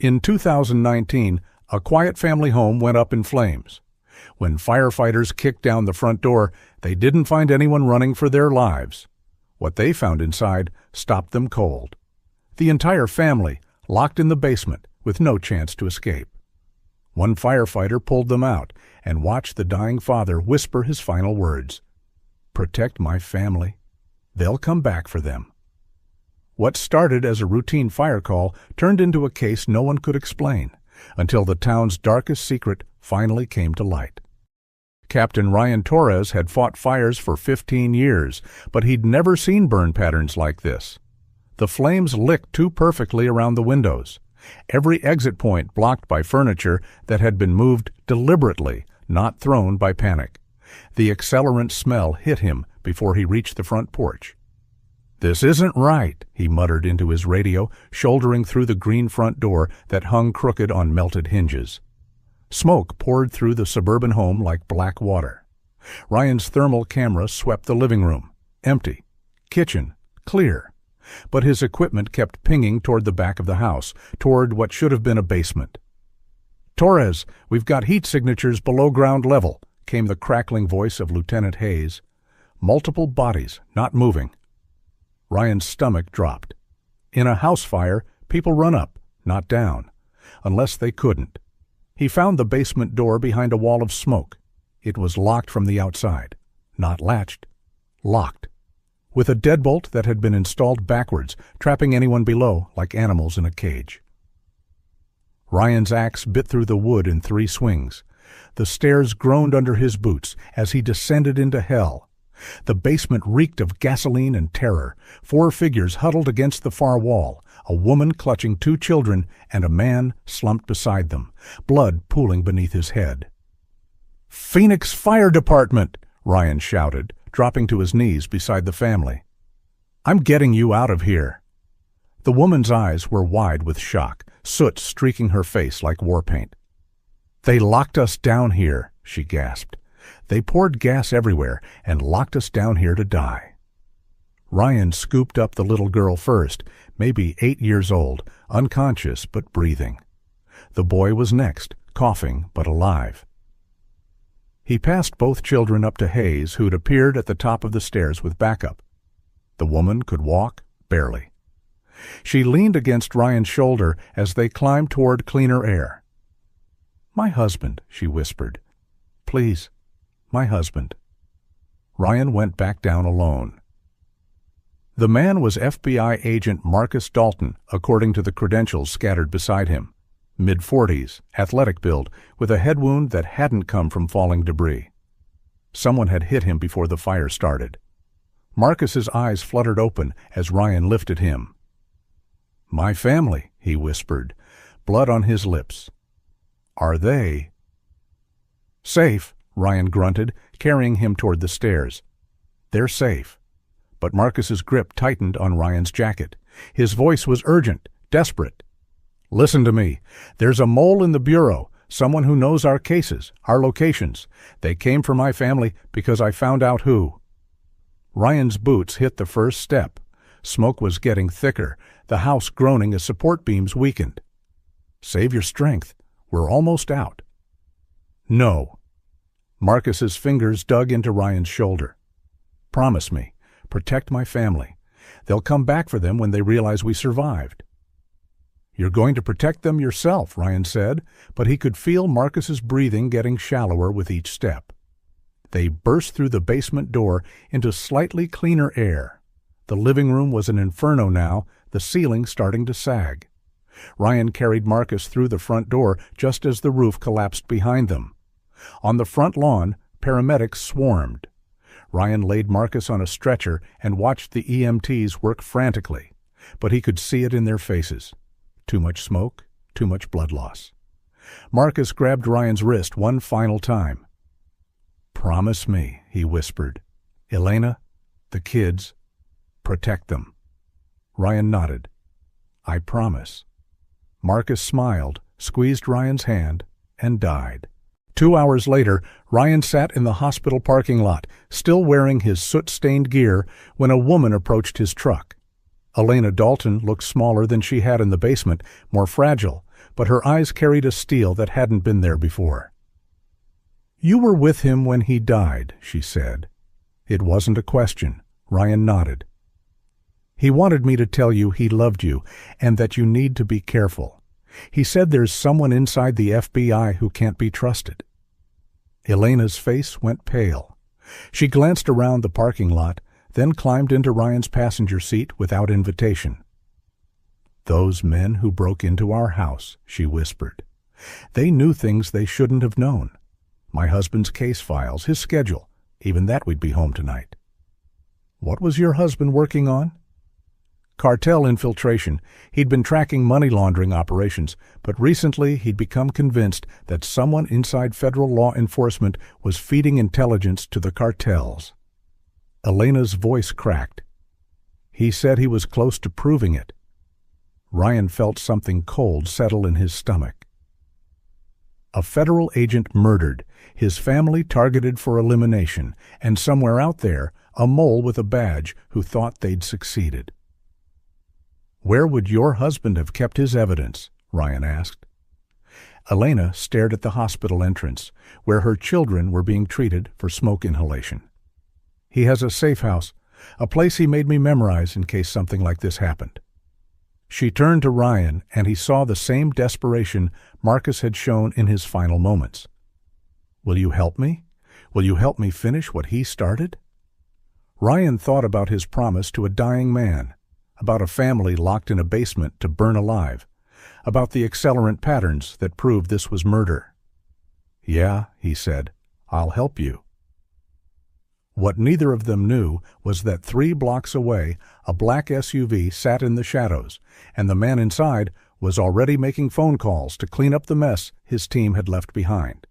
In 2019, a quiet family home went up in flames. When firefighters kicked down the front door, they didn't find anyone running for their lives. What they found inside stopped them cold. The entire family locked in the basement with no chance to escape. One firefighter pulled them out and watched the dying father whisper his final words, "Protect my family. They'll come back for them." What started as a routine fire call turned into a case no one could explain, until the town's darkest secret finally came to light. Captain Ryan Torres had fought fires for 15 years, but he'd never seen burn patterns like this. The flames licked too perfectly around the windows, every exit point blocked by furniture that had been moved deliberately, not thrown by panic. The accelerant smell hit him before he reached the front porch. "This isn't right," he muttered into his radio, shouldering through the green front door that hung crooked on melted hinges. Smoke poured through the suburban home like black water. Ryan's thermal camera swept the living room, empty. Kitchen, clear. But his equipment kept pinging toward the back of the house, toward what should have been a basement. "Torres, we've got heat signatures below ground level," came the crackling voice of Lieutenant Hayes. "Multiple bodies, not moving." Ryan's stomach dropped. In a house fire, people run up, not down, unless they couldn't. He found the basement door behind a wall of smoke. It was locked from the outside. Not latched. Locked. With a deadbolt that had been installed backwards, trapping anyone below like animals in a cage. Ryan's axe bit through the wood in 3 swings. The stairs groaned under his boots as he descended into hell. The basement reeked of gasoline and terror. 4 figures huddled against the far wall, a woman clutching 2 children and a man slumped beside them, blood pooling beneath his head. "Phoenix Fire Department!" Ryan shouted, dropping to his knees beside the family. "I'm getting you out of here." The woman's eyes were wide with shock, soot streaking her face like war paint. "They locked us down here," she gasped. "They poured gas everywhere and locked us down here to die." Ryan scooped up the little girl first, maybe 8 years old, unconscious but breathing. The boy was next, coughing but alive. He passed both children up to Hayes, who'd appeared at the top of the stairs with backup. The woman could walk, barely. She leaned against Ryan's shoulder as they climbed toward cleaner air. "My husband," she whispered. "Please, my husband." Ryan went back down alone. The man was FBI agent Marcus Dalton, according to the credentials scattered beside him. Mid-40s, athletic build, with a head wound that hadn't come from falling debris. Someone had hit him before the fire started. Marcus's eyes fluttered open as Ryan lifted him. "My family," he whispered, blood on his lips. "Are they—" "Safe," Ryan grunted, carrying him toward the stairs. "They're safe." But Marcus's grip tightened on Ryan's jacket. His voice was urgent, desperate. "Listen to me. There's a mole in the bureau, someone who knows our cases, our locations. They came for my family because I found out who." Ryan's boots hit the first step. Smoke was getting thicker, the house groaning as support beams weakened. "Save your strength. We're almost out." "No." Marcus's fingers dug into Ryan's shoulder. "Promise me. Protect my family. They'll come back for them when they realize we survived." "You're going to protect them yourself," Ryan said, but he could feel Marcus's breathing getting shallower with each step. They burst through the basement door into slightly cleaner air. The living room was an inferno now, the ceiling starting to sag. Ryan carried Marcus through the front door just as the roof collapsed behind them. On the front lawn, paramedics swarmed. Ryan laid Marcus on a stretcher and watched the EMTs work frantically, but he could see it in their faces. Too much smoke, too much blood loss. Marcus grabbed Ryan's wrist one final time. "Promise me," he whispered. "Elena, the kids, protect them." Ryan nodded. "I promise." Marcus smiled, squeezed Ryan's hand, and died. 2 hours later, Ryan sat in the hospital parking lot, still wearing his soot-stained gear, when a woman approached his truck. Elena Dalton looked smaller than she had in the basement, more fragile, but her eyes carried a steel that hadn't been there before. "You were with him when he died," she said. It wasn't a question. Ryan nodded. "He wanted me to tell you he loved you and that you need to be careful. He said there's someone inside the FBI who can't be trusted." Elena's face went pale. She glanced around the parking lot, then climbed into Ryan's passenger seat without invitation. "Those men who broke into our house," she whispered. "They knew things they shouldn't have known. My husband's case files, his schedule, even that we'd be home tonight." "What was your husband working on?" "Cartel infiltration. He'd been tracking money laundering operations, but recently he'd become convinced that someone inside federal law enforcement was feeding intelligence to the cartels." Elena's voice cracked. "He said he was close to proving it." Ryan felt something cold settle in his stomach. A federal agent murdered, his family targeted for elimination, and somewhere out there, a mole with a badge who thought they'd succeeded. "Where would your husband have kept his evidence?" Ryan asked. Elena stared at the hospital entrance, where her children were being treated for smoke inhalation. "He has a safe house, a place he made me memorize in case something like this happened." She turned to Ryan, and he saw the same desperation Marcus had shown in his final moments. "Will you help me? Will you help me finish what he started?" Ryan thought about his promise to a dying man, about a family locked in a basement to burn alive, about the accelerant patterns that proved this was murder. "Yeah," he said, "I'll help you." What neither of them knew was that 3 blocks away, a black SUV sat in the shadows, and the man inside was already making phone calls to clean up the mess his team had left behind.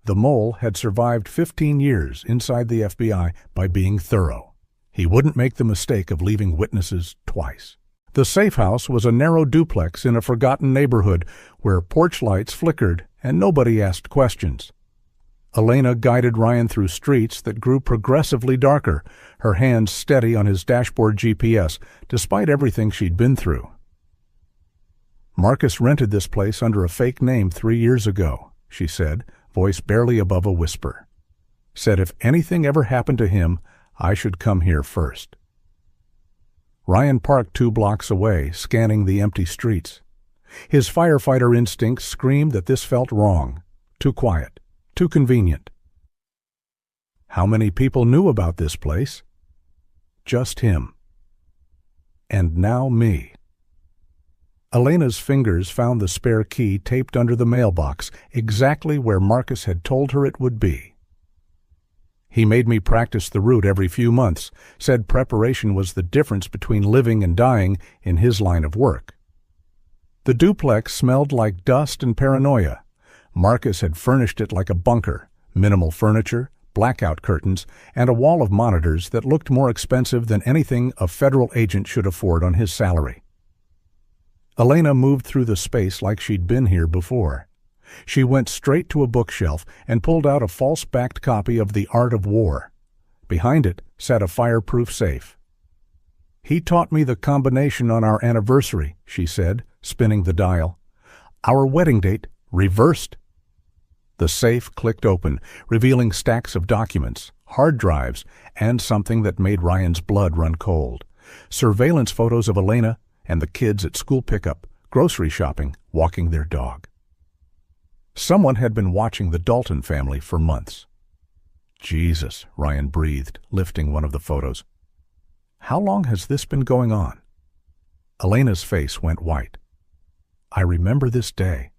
The mole had survived 15 years inside the FBI by being thorough. He wouldn't make the mistake of leaving witnesses twice. The safe house was a narrow duplex in a forgotten neighborhood where porch lights flickered and nobody asked questions. Elena guided Ryan through streets that grew progressively darker, her hands steady on his dashboard GPS, despite everything she'd been through. "Marcus rented this place under a fake name 3 years ago," she said, voice barely above a whisper. "Said if anything ever happened to him, I should come here first." Ryan parked 2 blocks away, scanning the empty streets. His firefighter instincts screamed that this felt wrong, too quiet, too convenient. How many people knew about this place? Just him. And now me. Elena's fingers found the spare key taped under the mailbox, exactly where Marcus had told her it would be. He made me practice the route every few months, said preparation was the difference between living and dying in his line of work. The duplex smelled like dust and paranoia. Marcus had furnished it like a bunker, minimal furniture, blackout curtains, and a wall of monitors that looked more expensive than anything a federal agent should afford on his salary. Elena moved through the space like she'd been here before. She went straight to a bookshelf and pulled out a false-backed copy of The Art of War. Behind it sat a fireproof safe. "He taught me the combination on our anniversary," she said, spinning the dial. "Our wedding date reversed." The safe clicked open, revealing stacks of documents, hard drives, and something that made Ryan's blood run cold. Surveillance photos of Elena and the kids at school pickup, grocery shopping, walking their dog. Someone had been watching the Dalton family for months. "Jesus," Ryan breathed, lifting one of the photos. "How long has this been going on?" Elena's face went white. "I remember this day.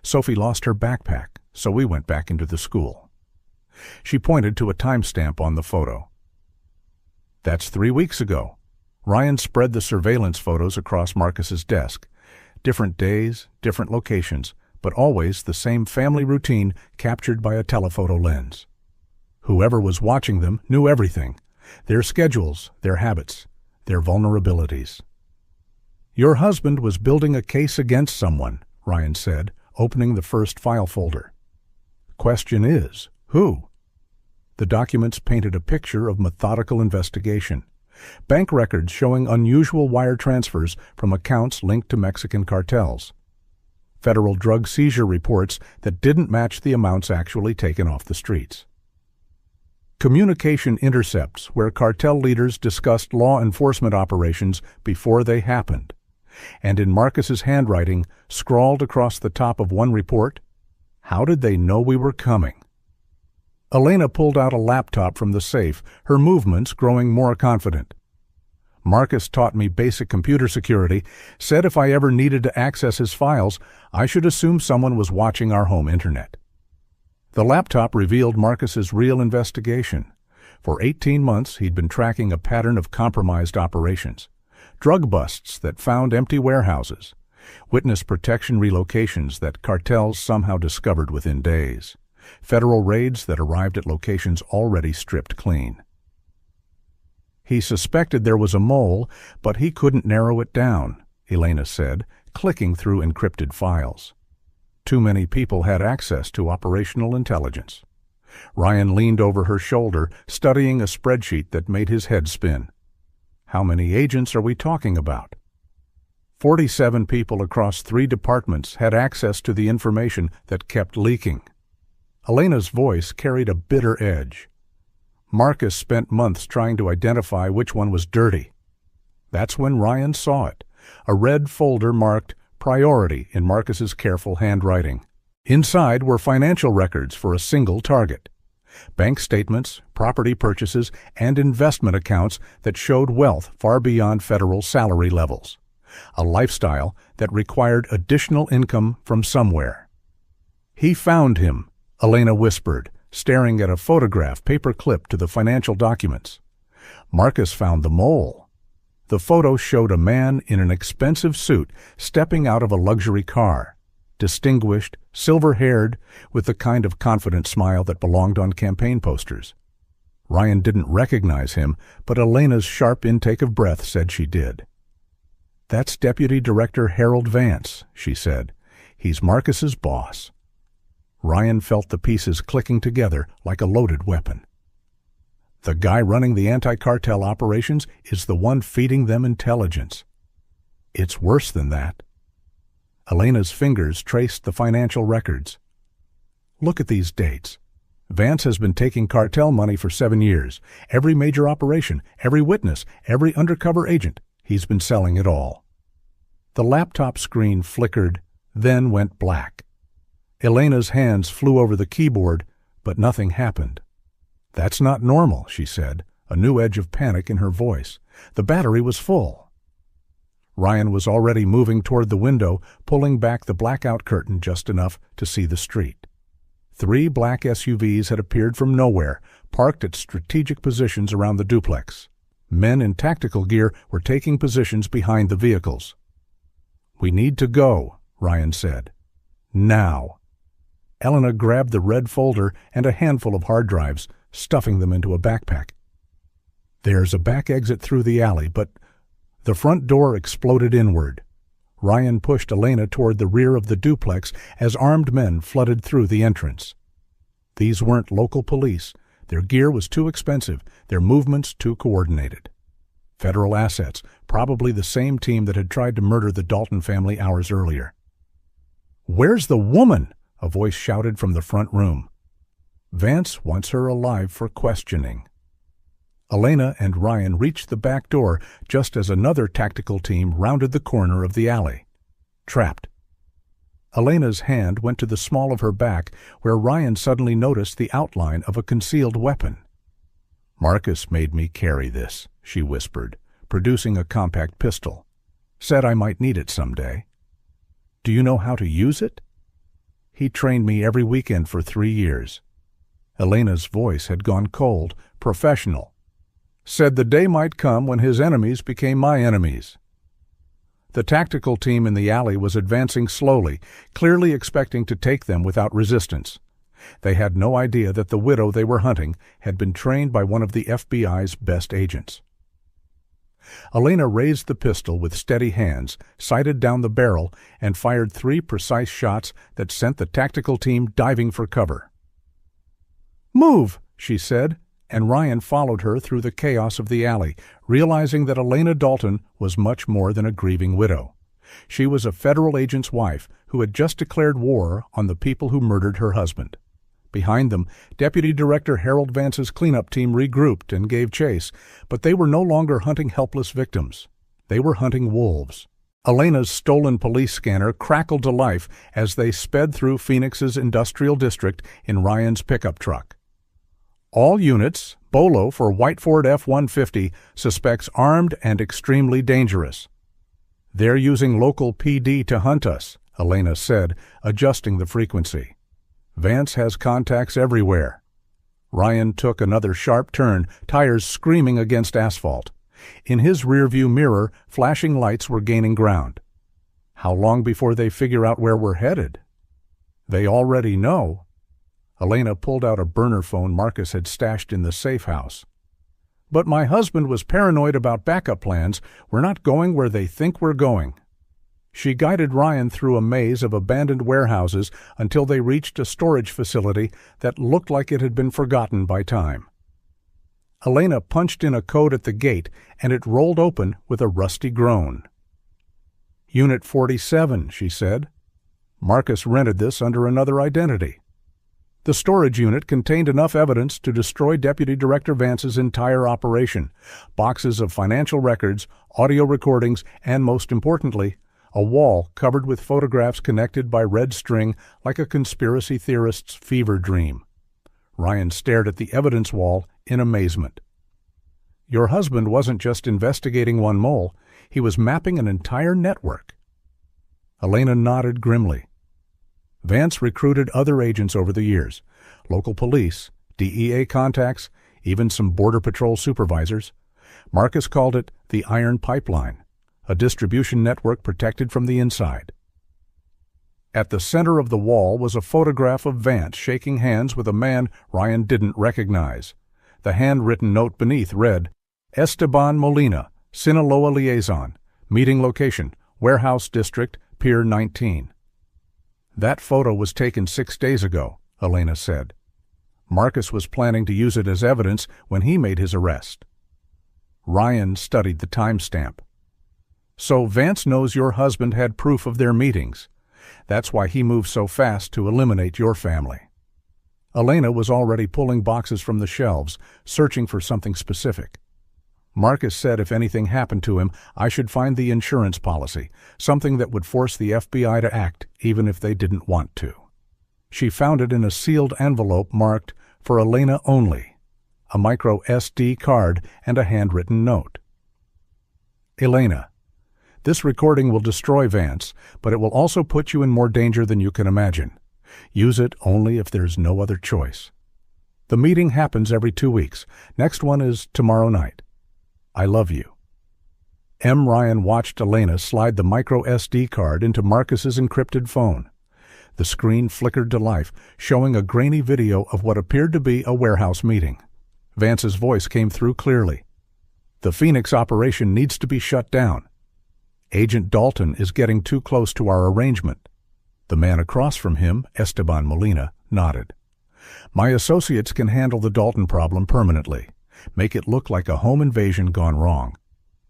Sophie lost her backpack, so we went back into the school." She pointed to a timestamp on the photo. "That's 3 weeks ago." Ryan spread the surveillance photos across Marcus's desk. Different days, different locations, but always the same family routine captured by a telephoto lens. Whoever was watching them knew everything, their schedules, their habits, their vulnerabilities. "Your husband was building a case against someone," Ryan said, opening the first file folder. "Question is, who?" The documents painted a picture of methodical investigation. Bank records showing unusual wire transfers from accounts linked to Mexican cartels. federal drug seizure reports that didn't match the amounts actually taken off the streets. Communication intercepts where cartel leaders discussed law enforcement operations before they happened. And in Marcus's handwriting, scrawled across the top of one report, "How did they know we were coming?" Elena pulled out a laptop from the safe, her movements growing more confident. "Marcus taught me basic computer security, said if I ever needed to access his files, I should assume someone was watching our home internet." The laptop revealed Marcus's real investigation. For 18 months, he'd been tracking a pattern of compromised operations. Drug busts that found empty warehouses. Witness protection relocations that cartels somehow discovered within days. Federal raids that arrived at locations already stripped clean. He suspected there was a mole, but he couldn't narrow it down, Elena said, clicking through encrypted files. Too many people had access to operational intelligence. Ryan leaned over her shoulder, studying a spreadsheet that made his head spin. "How many agents are we talking about?" 47 people across 3 departments had access to the information that kept leaking. Elena's voice carried a bitter edge. Marcus spent months trying to identify which one was dirty. That's when Ryan saw it, a red folder marked Priority in Marcus's careful handwriting. Inside were financial records for a single target. Bank statements, property purchases, and investment accounts that showed wealth far beyond federal salary levels. A lifestyle that required additional income from somewhere. "He found him," Elena whispered, staring at a photograph paper-clipped to the financial documents. Marcus found the mole. The photo showed a man in an expensive suit stepping out of a luxury car, distinguished, silver-haired, with the kind of confident smile that belonged on campaign posters. Ryan didn't recognize him, but Elena's sharp intake of breath said she did. "That's Deputy Director Harold Vance," she said. "He's Marcus's boss." Ryan felt the pieces clicking together like a loaded weapon. The guy running the anti-cartel operations is the one feeding them intelligence. It's worse than that. Elena's fingers traced the financial records. "Look at these dates. Vance has been taking cartel money for 7 years. Every major operation, every witness, every undercover agent, he's been selling it all." The laptop screen flickered, then went black. Elena's hands flew over the keyboard, but nothing happened. "That's not normal," she said, a new edge of panic in her voice. "The battery was full." Ryan was already moving toward the window, pulling back the blackout curtain just enough to see the street. 3 black SUVs had appeared from nowhere, parked at strategic positions around the duplex. Men in tactical gear were taking positions behind the vehicles. "We need to go," Ryan said. "Now." Elena grabbed the red folder and a handful of hard drives, stuffing them into a backpack. "There's a back exit through the alley, but—" The front door exploded inward. Ryan pushed Elena toward the rear of the duplex as armed men flooded through the entrance. These weren't local police. Their gear was too expensive, their movements too coordinated. Federal assets, probably the same team that had tried to murder the Dalton family hours earlier. "Where's the woman?" a voice shouted from the front room. "Vance wants her alive for questioning." Elena and Ryan reached the back door just as another tactical team rounded the corner of the alley. Trapped. Elena's hand went to the small of her back, where Ryan suddenly noticed the outline of a concealed weapon. "Marcus made me carry this," she whispered, producing a compact pistol. "Said I might need it someday." "Do you know how to use it?" "He trained me every weekend for 3 years." Elena's voice had gone cold, professional. "Said the day might come when his enemies became my enemies." The tactical team in the alley was advancing slowly, clearly expecting to take them without resistance. They had no idea that the widow they were hunting had been trained by one of the FBI's best agents. Elena raised the pistol with steady hands, sighted down the barrel, and fired 3 precise shots that sent the tactical team diving for cover. "Move!" she said, and Ryan followed her through the chaos of the alley, realizing that Elena Dalton was much more than a grieving widow. She was a federal agent's wife who had just declared war on the people who murdered her husband. Behind them, Deputy Director Harold Vance's cleanup team regrouped and gave chase, but they were no longer hunting helpless victims. They were hunting wolves. Elena's stolen police scanner crackled to life as they sped through Phoenix's industrial district in Ryan's pickup truck. All units, BOLO for White Ford F-150, suspects armed and extremely dangerous. They're using local PD to hunt us, Elena said, adjusting the frequency. Vance has contacts everywhere. Ryan took another sharp turn, tires screaming against asphalt. In his rearview mirror, flashing lights were gaining ground. How long before they figure out where we're headed? They already know. Elena pulled out a burner phone Marcus had stashed in the safe house. But my husband was paranoid about backup plans. We're not going where they think we're going. She guided Ryan through a maze of abandoned warehouses until they reached a storage facility that looked like it had been forgotten by time. Elena punched in a code at the gate, and it rolled open with a rusty groan. Unit 47, she said. Marcus rented this under another identity. The storage unit contained enough evidence to destroy Deputy Director Vance's entire operation: boxes of financial records, audio recordings, and, most importantly, a wall covered with photographs connected by red string like a conspiracy theorist's fever dream. Ryan stared at the evidence wall in amazement. Your husband wasn't just investigating one mole, he was mapping an entire network. Elena nodded grimly. Vance recruited other agents over the years, local police, DEA contacts, even some Border Patrol supervisors. Marcus called it the Iron Pipeline, a distribution network protected from the inside. At the center of the wall was a photograph of Vance shaking hands with a man Ryan didn't recognize. The handwritten note beneath read, Esteban Molina, Sinaloa Liaison, meeting location, Warehouse District, Pier 19. That photo was taken 6 days ago, Elena said. Marcus was planning to use it as evidence when he made his arrest. Ryan studied the timestamp. So Vance knows your husband had proof of their meetings. That's why he moved so fast to eliminate your family. Elena was already pulling boxes from the shelves, searching for something specific. Marcus said if anything happened to him, I should find the insurance policy, something that would force the FBI to act, even if they didn't want to. She found it in a sealed envelope marked, for Elena only, a micro SD card and a handwritten note. Elena, this recording will destroy Vance, but it will also put you in more danger than you can imagine. Use it only if there's no other choice. The meeting happens every 2 weeks. Next one is tomorrow night. I love you. M. Ryan watched Elena slide the micro SD card into Marcus's encrypted phone. The screen flickered to life, showing a grainy video of what appeared to be a warehouse meeting. Vance's voice came through clearly. The Phoenix operation needs to be shut down. Agent Dalton is getting too close to our arrangement. The man across from him, Esteban Molina, nodded. My associates can handle the Dalton problem permanently. Make it look like a home invasion gone wrong.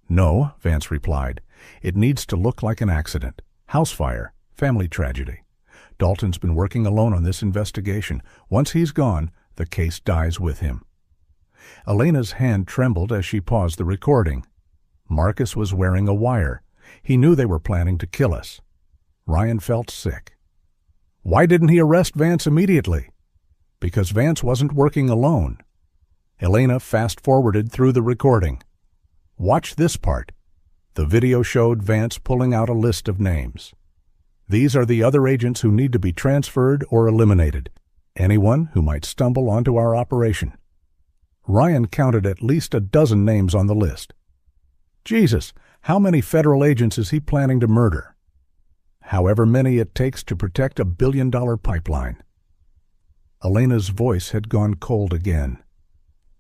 No, Vance replied. It needs to look like an accident. House fire, family tragedy. Dalton's been working alone on this investigation. Once he's gone, the case dies with him. Elena's hand trembled as she paused the recording. Marcus was wearing a wire. He knew they were planning to kill us. Ryan felt sick. Why didn't he arrest Vance immediately? Because Vance wasn't working alone. Elena fast-forwarded through the recording. Watch this part. The video showed Vance pulling out a list of names. These are the other agents who need to be transferred or eliminated. Anyone who might stumble onto our operation. Ryan counted at least a dozen names on the list. Jesus, how many federal agents is he planning to murder? However many it takes to protect a billion-dollar pipeline. Elena's voice had gone cold again.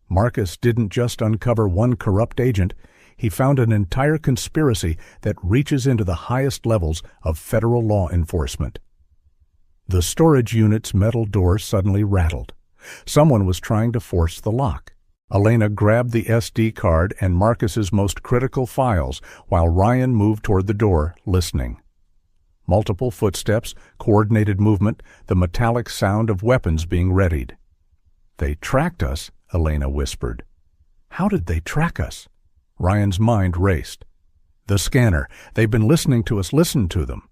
Marcus didn't just uncover one corrupt agent, he found an entire conspiracy that reaches into the highest levels of federal law enforcement. The storage unit's metal door suddenly rattled. Someone was trying to force the lock. Elena grabbed the SD card and Marcus's most critical files while Ryan moved toward the door, listening. Multiple footsteps, coordinated movement, the metallic sound of weapons being readied. "They tracked us," Elena whispered. "How did they track us?" Ryan's mind raced. "The scanner. They've been listening to us listen to them."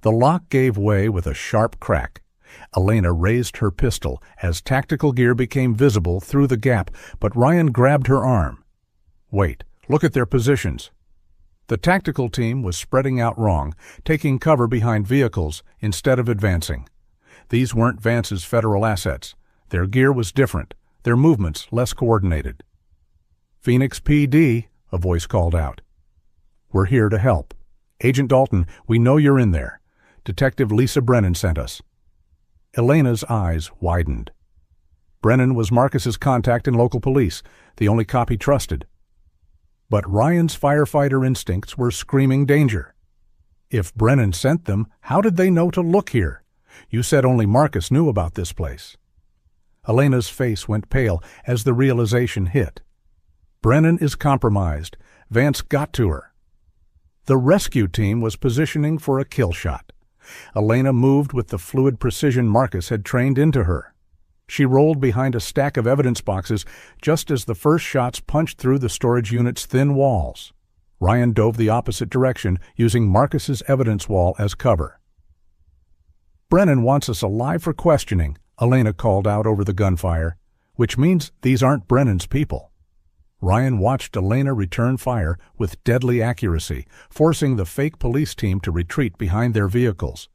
The lock gave way with a sharp crack. Elena raised her pistol as tactical gear became visible through the gap, but Ryan grabbed her arm. "Wait, look at their positions." The tactical team was spreading out wrong, taking cover behind vehicles instead of advancing. These weren't Vance's federal assets. Their gear was different, their movements less coordinated. "Phoenix PD," a voice called out. "We're here to help. Agent Dalton, we know you're in there. Detective Lisa Brennan sent us." Elena's eyes widened. Brennan was Marcus's contact in local police, the only cop he trusted. But Ryan's firefighter instincts were screaming danger. If Brennan sent them, how did they know to look here? You said only Marcus knew about this place. Elena's face went pale as the realization hit. Brennan is compromised. Vance got to her. The rescue team was positioning for a kill shot. Elena moved with the fluid precision Marcus had trained into her. She rolled behind a stack of evidence boxes just as the first shots punched through the storage unit's thin walls. Ryan dove the opposite direction, using Marcus's evidence wall as cover. "Brennan wants us alive for questioning," Elena called out over the gunfire, "which means these aren't Brennan's people." Ryan watched Elena return fire with deadly accuracy, forcing the fake police team to retreat behind their vehicles.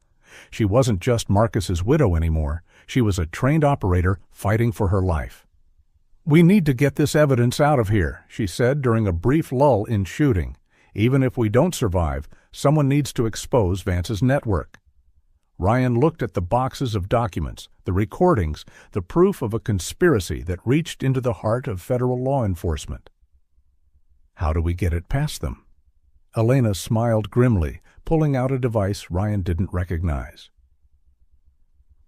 She wasn't just Marcus's widow anymore. She was a trained operator fighting for her life. "We need to get this evidence out of here," she said during a brief lull in shooting. "Even if we don't survive, someone needs to expose Vance's network." Ryan looked at the boxes of documents, the recordings, the proof of a conspiracy that reached into the heart of federal law enforcement. "How do we get it past them?" Elena smiled grimly, pulling out a device Ryan didn't recognize.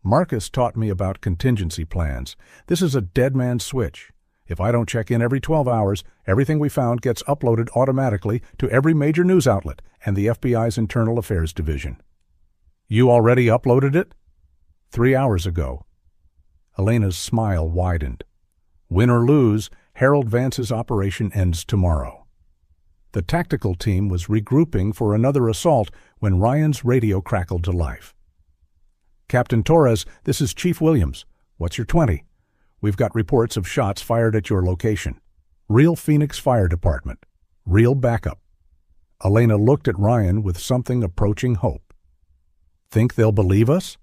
"Marcus taught me about contingency plans. This is a dead man's switch. If I don't check in every 12 hours, everything we found gets uploaded automatically to every major news outlet and the FBI's Internal Affairs Division." "You already uploaded it?" 3 hours ago." Elena's smile widened. "Win or lose, Harold Vance's operation ends tomorrow." The tactical team was regrouping for another assault when Ryan's radio crackled to life. "Captain Torres, this is Chief Williams. What's your 20? We've got reports of shots fired at your location. Real Phoenix Fire Department. Real backup." Elena looked at Ryan with something approaching hope. "Think they'll believe us?"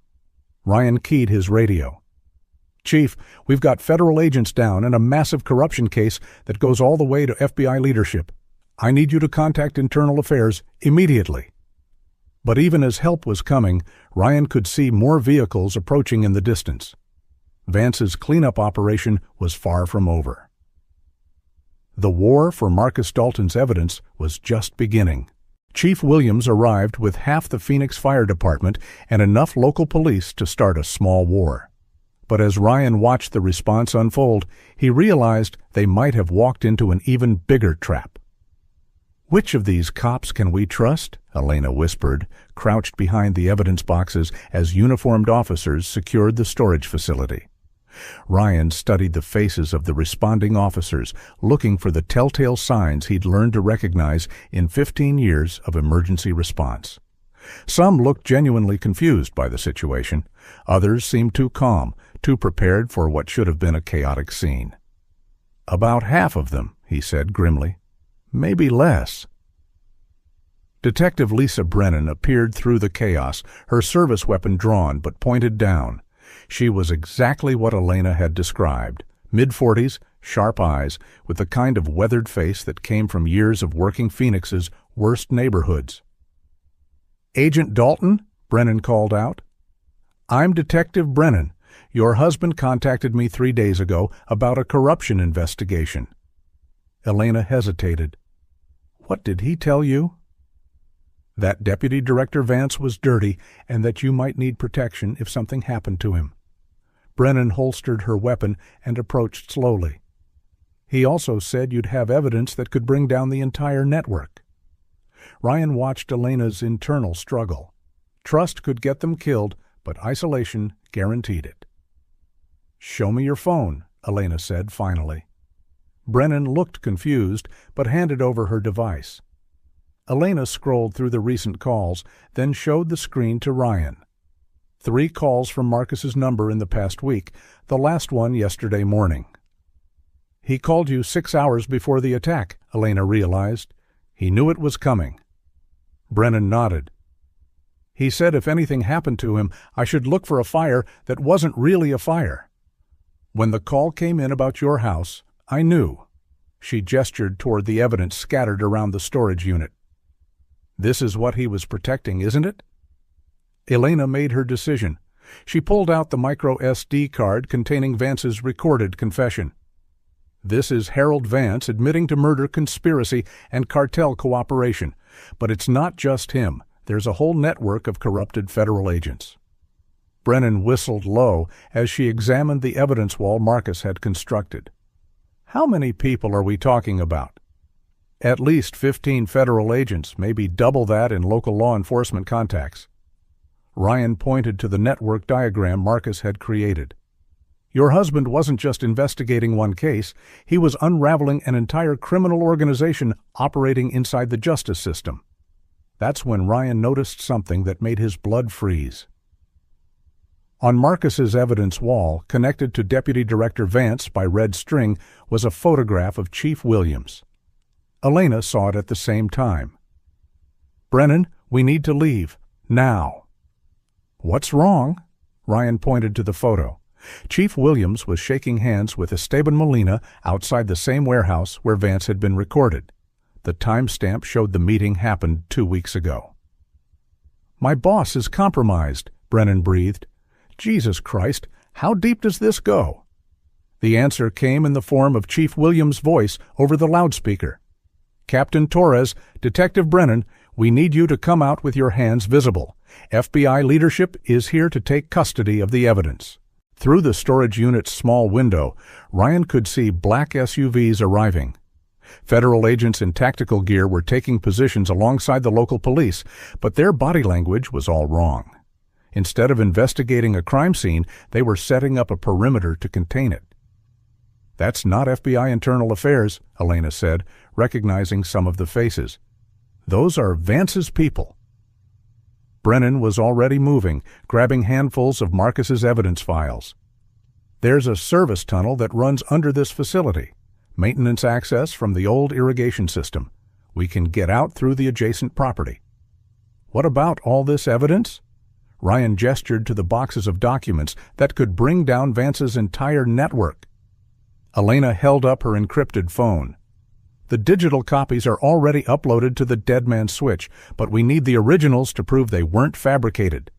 Ryan keyed his radio. "Chief, we've got federal agents down and a massive corruption case that goes all the way to FBI leadership. I need you to contact Internal Affairs immediately." But even as help was coming, Ryan could see more vehicles approaching in the distance. Vance's cleanup operation was far from over. The war for Marcus Dalton's evidence was just beginning. Chief Williams arrived with half the Phoenix Fire Department and enough local police to start a small war. But as Ryan watched the response unfold, he realized they might have walked into an even bigger trap. "Which of these cops can we trust?" Elena whispered, crouched behind the evidence boxes as uniformed officers secured the storage facility. Ryan studied the faces of the responding officers, looking for the telltale signs he'd learned to recognize in 15 years of emergency response. Some looked genuinely confused by the situation. Others seemed too calm, too prepared for what should have been a chaotic scene. "About half of them," he said grimly. "Maybe less." Detective Lisa Brennan appeared through the chaos, her service weapon drawn but pointed down. She was exactly what Elena had described. Mid-40s, sharp eyes, with the kind of weathered face that came from years of working Phoenix's worst neighborhoods. "Agent Dalton?" Brennan called out. "I'm Detective Brennan. Your husband contacted me 3 days ago about a corruption investigation." Elena hesitated. "What did he tell you?" "That Deputy Director Vance was dirty and that you might need protection if something happened to him." Brennan holstered her weapon and approached slowly. He also said you'd have evidence that could bring down the entire network. Ryan watched Elena's internal struggle. Trust could get them killed, but isolation guaranteed it. "Show me your phone," Elena said finally. Brennan looked confused, but handed over her device. Elena scrolled through the recent calls, then showed the screen to Ryan. 3 calls from Marcus's number in the past week, the last one yesterday morning. "He called you 6 hours before the attack," Elena realized. "He knew it was coming." Brennan nodded. "He said if anything happened to him, I should look for a fire that wasn't really a fire. When the call came in about your house, I knew." She gestured toward the evidence scattered around the storage unit. "This is what he was protecting, isn't it?" Elena made her decision. She pulled out the micro SD card containing Vance's recorded confession. "This is Harold Vance admitting to murder conspiracy and cartel cooperation. But it's not just him. There's a whole network of corrupted federal agents." Brennan whistled low as she examined the evidence wall Marcus had constructed. "How many people are we talking about?" "At least 15 federal agents, maybe double that in local law enforcement contacts." Ryan pointed to the network diagram Marcus had created. "Your husband wasn't just investigating one case, he was unraveling an entire criminal organization operating inside the justice system." That's when Ryan noticed something that made his blood freeze. On Marcus's evidence wall, connected to Deputy Director Vance by red string, was a photograph of Chief Williams. Elena saw it at the same time. "Brennan, we need to leave. Now." "What's wrong?" Ryan pointed to the photo. Chief Williams was shaking hands with Esteban Molina outside the same warehouse where Vance had been recorded. The timestamp showed the meeting happened 2 weeks ago. "My boss is compromised," Brennan breathed. "Jesus Christ, how deep does this go?" The answer came in the form of Chief Williams' voice over the loudspeaker. "Captain Torres, Detective Brennan, we need you to come out with your hands visible. FBI leadership is here to take custody of the evidence." Through the storage unit's small window, Ryan could see black SUVs arriving. Federal agents in tactical gear were taking positions alongside the local police, but their body language was all wrong. Instead of investigating a crime scene, they were setting up a perimeter to contain it. "That's not FBI internal affairs," Elena said, recognizing some of the faces. "Those are Vance's people." Brennan was already moving, grabbing handfuls of Marcus's evidence files. "There's a service tunnel that runs under this facility. Maintenance access from the old irrigation system. We can get out through the adjacent property." "What about all this evidence?" Ryan gestured to the boxes of documents that could bring down Vance's entire network. Elena held up her encrypted phone. "The digital copies are already uploaded to the Dead Man's Switch, but we need the originals to prove they weren't fabricated."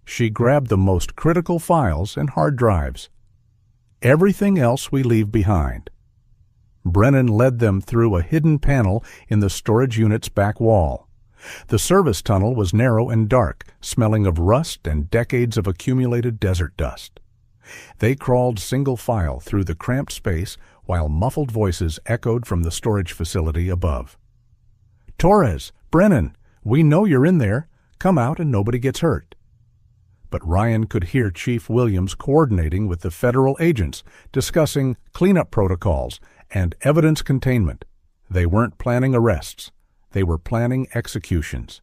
She grabbed the most critical files and hard drives. "Everything else we leave behind." Brennan led them through a hidden panel in the storage unit's back wall. The service tunnel was narrow and dark, smelling of rust and decades of accumulated desert dust. They crawled single file through the cramped space while muffled voices echoed from the storage facility above. "Torres, Brennan, we know you're in there. Come out and nobody gets hurt." But Ryan could hear Chief Williams coordinating with the federal agents, discussing cleanup protocols and evidence containment. They weren't planning arrests. They were planning executions.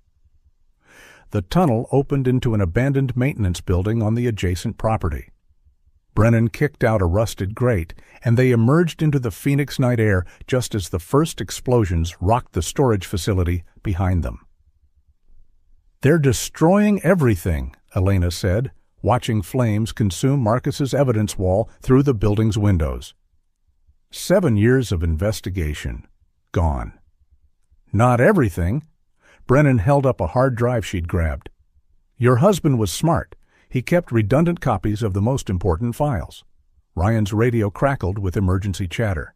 The tunnel opened into an abandoned maintenance building on the adjacent property. Brennan kicked out a rusted grate, and they emerged into the Phoenix night air just as the first explosions rocked the storage facility behind them. "They're destroying everything," Elena said, watching flames consume Marcus's evidence wall through the building's windows. 7 years of investigation. Gone. "Not everything." Brennan held up a hard drive she'd grabbed. "Your husband was smart. He kept redundant copies of the most important files." Ryan's radio crackled with emergency chatter.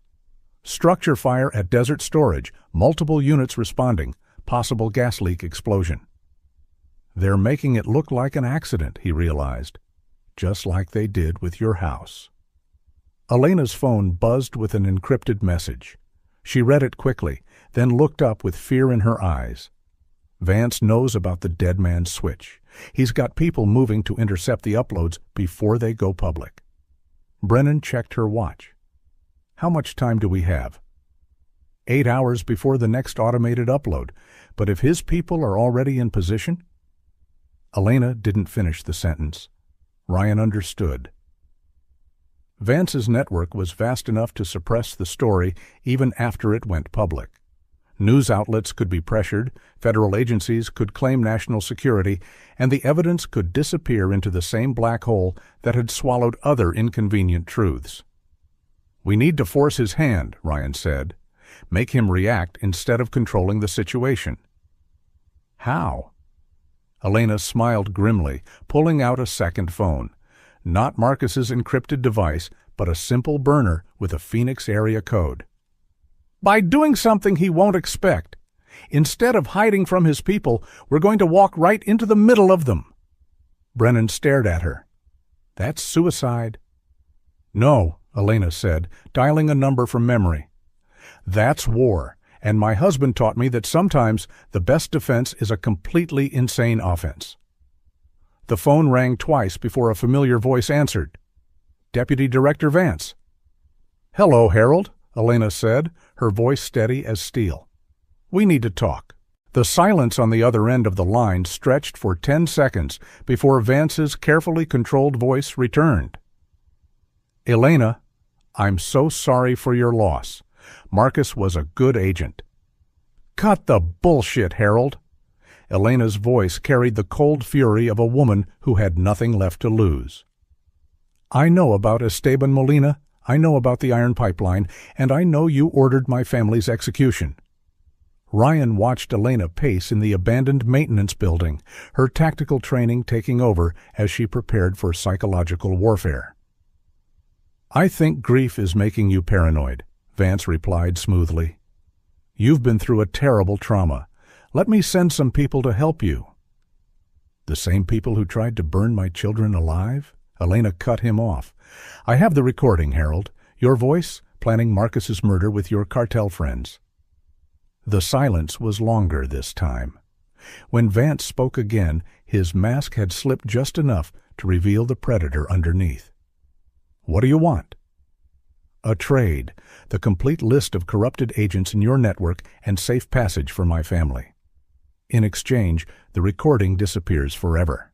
"Structure fire at desert storage, multiple units responding, possible gas leak explosion." "They're making it look like an accident," he realized, "just like they did with your house." Elena's phone buzzed with an encrypted message. She read it quickly, then looked up with fear in her eyes. Vance knows about the dead man's switch. He's got people moving to intercept the uploads before they go public. Brennan checked her watch. How much time do we have? 8 hours before the next automated upload, but if his people are already in position? Elena didn't finish the sentence. Ryan understood. Vance's network was vast enough to suppress the story even after it went public. News outlets could be pressured, federal agencies could claim national security, and the evidence could disappear into the same black hole that had swallowed other inconvenient truths. "We need to force his hand," Ryan said. "Make him react instead of controlling the situation." "How?" Elena smiled grimly, pulling out a second phone. Not Marcus's encrypted device, but a simple burner with a Phoenix area code. "By doing something he won't expect. Instead of hiding from his people, we're going to walk right into the middle of them." Brennan stared at her. "That's suicide." "No," Elena said, dialing a number from memory. "That's war, and my husband taught me that sometimes the best defense is a completely insane offense." The phone rang twice before a familiar voice answered. "Deputy Director Vance." "Hello, Harold," Elena said, her voice steady as steel. "We need to talk." The silence on the other end of the line stretched for 10 seconds before Vance's carefully controlled voice returned. "Elena, I'm so sorry for your loss. Marcus was a good agent." "Cut the bullshit, Harold." Elena's voice carried the cold fury of a woman who had nothing left to lose. "I know about Esteban Molina, I know about the iron pipeline, and I know you ordered my family's execution." Ryan watched Elena pace in the abandoned maintenance building, her tactical training taking over as she prepared for psychological warfare. "I think grief is making you paranoid," Vance replied smoothly. "You've been through a terrible trauma. Let me send some people to help you." "The same people who tried to burn my children alive?" Elena cut him off. "I have the recording, Harold. Your voice, planning Marcus's murder with your cartel friends." The silence was longer this time. When Vance spoke again, his mask had slipped just enough to reveal the predator underneath. "What do you want?" "A trade, the complete list of corrupted agents in your network and safe passage for my family. In exchange, the recording disappears forever."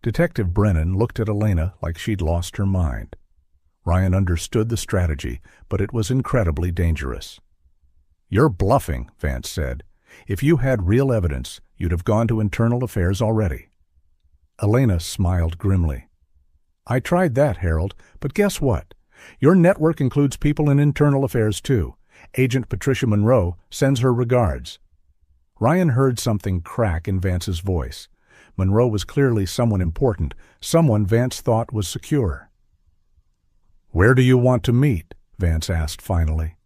Detective Brennan looked at Elena like she'd lost her mind. Ryan understood the strategy, but it was incredibly dangerous. "You're bluffing," Vance said. "If you had real evidence, you'd have gone to internal affairs already." Elena smiled grimly. "I tried that, Harold, but guess what? Your network includes people in internal affairs too. Agent Patricia Monroe sends her regards." Ryan heard something crack in Vance's voice. Monroe was clearly someone important, someone Vance thought was secure. "Where do you want to meet?" Vance asked finally.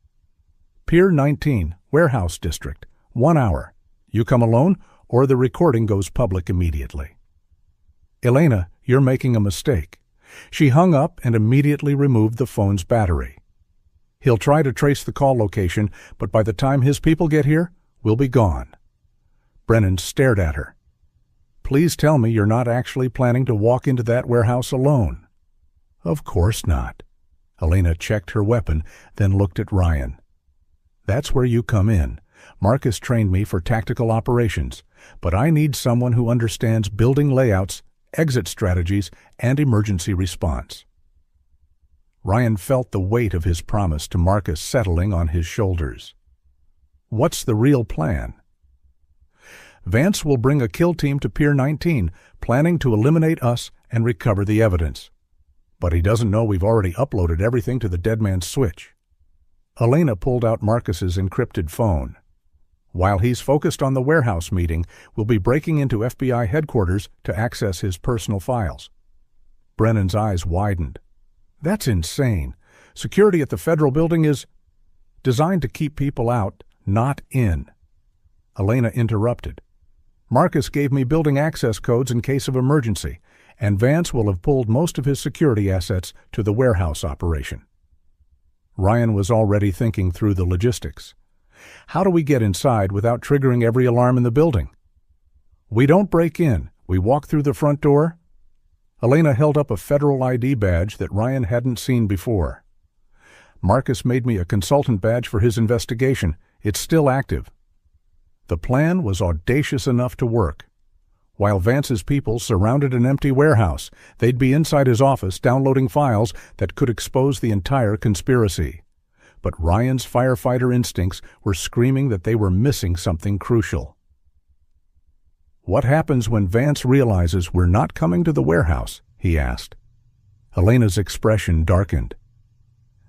"Pier 19, Warehouse District. 1 hour. You come alone, or the recording goes public immediately." "Elena, you're making a mistake." She hung up and immediately removed the phone's battery. "He'll try to trace the call location, but by the time his people get here, we'll be gone." Brennan stared at her. "Please tell me you're not actually planning to walk into that warehouse alone." "Of course not." Elena checked her weapon, then looked at Ryan. "That's where you come in. Marcus trained me for tactical operations, but I need someone who understands building layouts, exit strategies, and emergency response." Ryan felt the weight of his promise to Marcus settling on his shoulders. "What's the real plan?" "Vance will bring a kill team to Pier 19, planning to eliminate us and recover the evidence. But he doesn't know we've already uploaded everything to the dead man's switch." Elena pulled out Marcus's encrypted phone. "While he's focused on the warehouse meeting, we'll be breaking into FBI headquarters to access his personal files." Brennan's eyes widened. "That's insane. Security at the federal building is designed to keep people out, not in." Elena interrupted. "Marcus gave me building access codes in case of emergency, and Vance will have pulled most of his security assets to the warehouse operation. Ryan was already thinking through the logistics. How do we get inside without triggering every alarm in the building? We don't break in. We walk through the front door. Elena held up a federal ID badge that Ryan hadn't seen before. Marcus made me a consultant badge for his investigation. It's still active. The plan was audacious enough to work. While Vance's people surrounded an empty warehouse, they'd be inside his office downloading files that could expose the entire conspiracy. But Ryan's firefighter instincts were screaming that they were missing something crucial. "What happens when Vance realizes we're not coming to the warehouse?" he asked. Elena's expression darkened.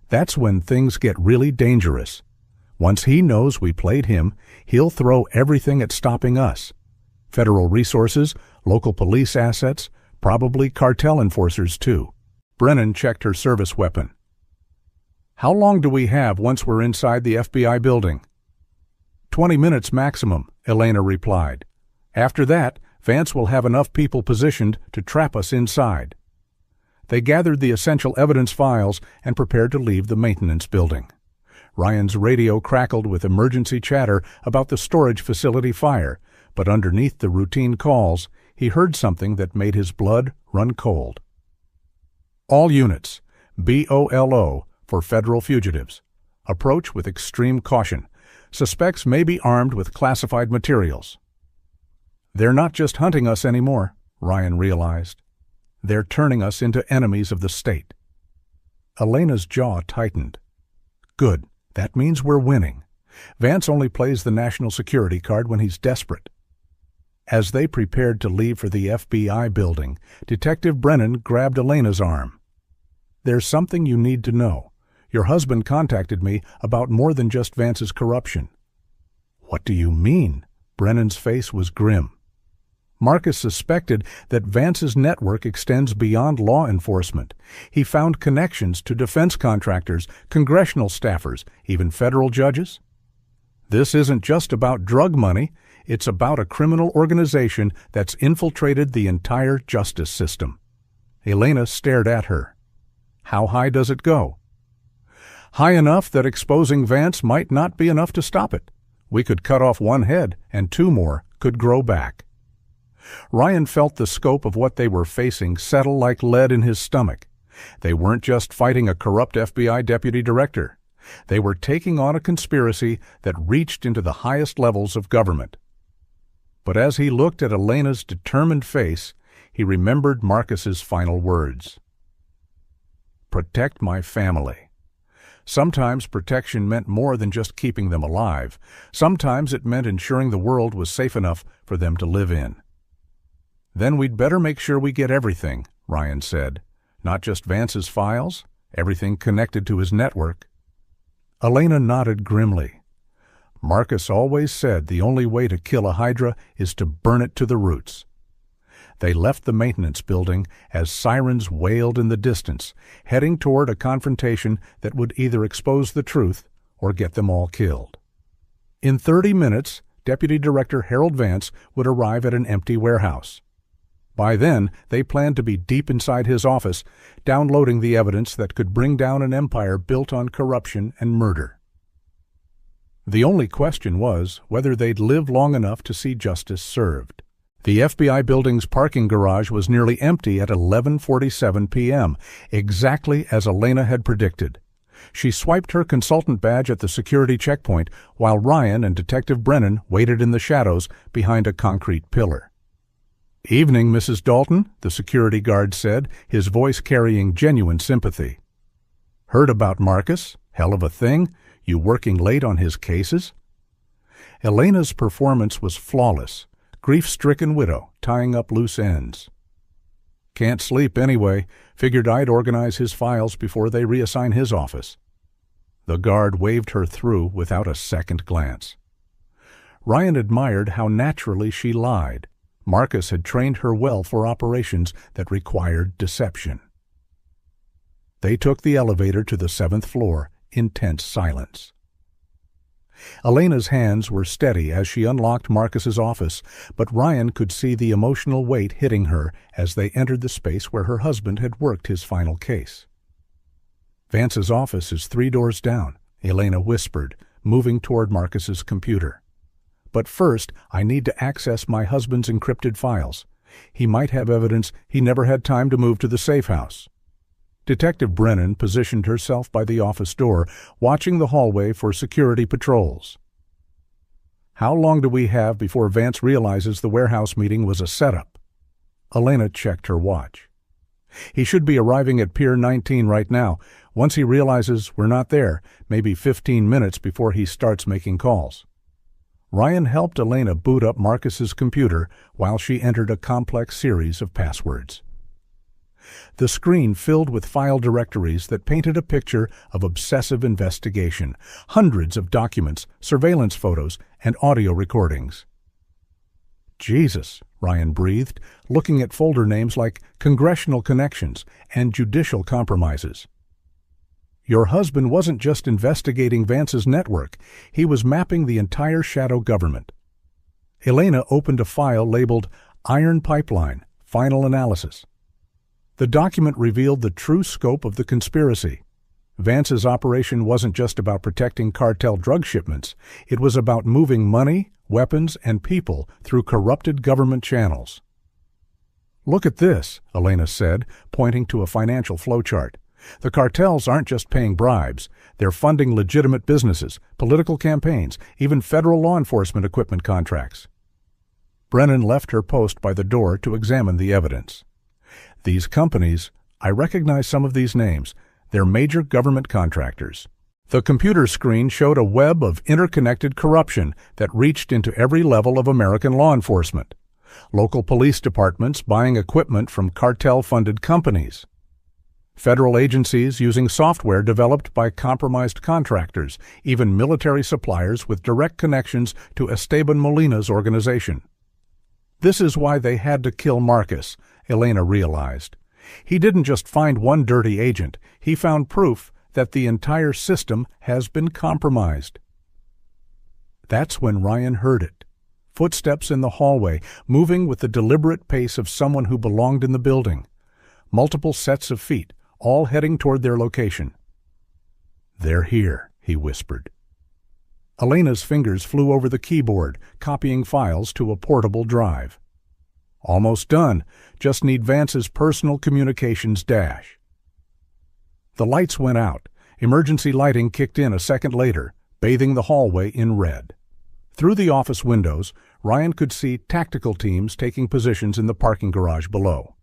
"That's when things get really dangerous. Once he knows we played him, he'll throw everything at stopping us. Federal resources, local police assets, probably cartel enforcers too." Brennan checked her service weapon. "How long do we have once we're inside the FBI building?" 20 minutes maximum," Elena replied. "After that, Vance will have enough people positioned to trap us inside." They gathered the essential evidence files and prepared to leave the maintenance building. Ryan's radio crackled with emergency chatter about the storage facility fire, but underneath the routine calls, he heard something that made his blood run cold. "All units, BOLO for federal fugitives. Approach with extreme caution. Suspects may be armed with classified materials." They're not just hunting us anymore, Ryan realized. They're turning us into enemies of the state. Elena's jaw tightened. Good. That means we're winning. Vance only plays the national security card when he's desperate. As they prepared to leave for the FBI building, Detective Brennan grabbed Elena's arm. "There's something you need to know. Your husband contacted me about more than just Vance's corruption." "What do you mean?" Brennan's face was grim. Marcus suspected that Vance's network extends beyond law enforcement. He found connections to defense contractors, congressional staffers, even federal judges. This isn't just about drug money. It's about a criminal organization that's infiltrated the entire justice system. Elena stared at her. "How high does it go?" "High enough that exposing Vance might not be enough to stop it. We could cut off one head, and two more could grow back." Ryan felt the scope of what they were facing settle like lead in his stomach. They weren't just fighting a corrupt FBI deputy director. They were taking on a conspiracy that reached into the highest levels of government. But as he looked at Elena's determined face, he remembered Marcus's final words. "Protect my family." Sometimes protection meant more than just keeping them alive. Sometimes it meant ensuring the world was safe enough for them to live in. "Then we'd better make sure we get everything," Ryan said. "Not just Vance's files, everything connected to his network." Elena nodded grimly. Marcus always said the only way to kill a hydra is to burn it to the roots. They left the maintenance building as sirens wailed in the distance, heading toward a confrontation that would either expose the truth or get them all killed. In 30 minutes, Deputy Director Harold Vance would arrive at an empty warehouse. By then, they planned to be deep inside his office, downloading the evidence that could bring down an empire built on corruption and murder. The only question was whether they'd live long enough to see justice served. The FBI building's parking garage was nearly empty at 11:47 p.m., exactly as Elena had predicted. She swiped her consultant badge at the security checkpoint while Ryan and Detective Brennan waited in the shadows behind a concrete pillar. "Evening, Mrs. Dalton," the security guard said, his voice carrying genuine sympathy. "Heard about Marcus? Hell of a thing. You working late on his cases?" Elena's performance was flawless. Grief-stricken widow, tying up loose ends. "Can't sleep anyway. Figured I'd organize his files before they reassign his office." The guard waved her through without a second glance. Ryan admired how naturally she lied. Marcus had trained her well for operations that required deception. They took the elevator to the 7th floor in tense silence. Elena's hands were steady as she unlocked Marcus's office, but Ryan could see the emotional weight hitting her as they entered the space where her husband had worked his final case. "Vance's office is 3 doors down," Elena whispered, moving toward Marcus's computer. "But first, I need to access my husband's encrypted files. He might have evidence he never had time to move to the safe house." Detective Brennan positioned herself by the office door, watching the hallway for security patrols. "How long do we have before Vance realizes the warehouse meeting was a setup?" Elena checked her watch. "He should be arriving at Pier 19 right now. Once he realizes we're not there, maybe 15 minutes before he starts making calls." Ryan helped Elena boot up Marcus's computer while she entered a complex series of passwords. The screen filled with file directories that painted a picture of obsessive investigation, hundreds of documents, surveillance photos, and audio recordings. "Jesus," Ryan breathed, looking at folder names like Congressional Connections and Judicial Compromises. "Your husband wasn't just investigating Vance's network, he was mapping the entire shadow government." Elena opened a file labeled Iron Pipeline, Final Analysis. The document revealed the true scope of the conspiracy. Vance's operation wasn't just about protecting cartel drug shipments, it was about moving money, weapons, and people through corrupted government channels. "Look at this," Elena said, pointing to a financial flowchart. "The cartels aren't just paying bribes, they're funding legitimate businesses, political campaigns, even federal law enforcement equipment contracts." Brennan left her post by the door to examine the evidence. "These companies, I recognize some of these names. They're major government contractors." The computer screen showed a web of interconnected corruption that reached into every level of American law enforcement. Local police departments buying equipment from cartel-funded companies. Federal agencies using software developed by compromised contractors, even military suppliers with direct connections to Esteban Molina's organization. This is why they had to kill Marcus, Elena realized. He didn't just find one dirty agent, he found proof that the entire system has been compromised. That's when Ryan heard it. Footsteps in the hallway, moving with the deliberate pace of someone who belonged in the building. Multiple sets of feet, all heading toward their location. "They're here," he whispered. Elena's fingers flew over the keyboard, copying files to a portable drive. "Almost done. Just need Vance's personal communications dash." The lights went out. Emergency lighting kicked in a second later, bathing the hallway in red. Through the office windows, Ryan could see tactical teams taking positions in the parking garage below.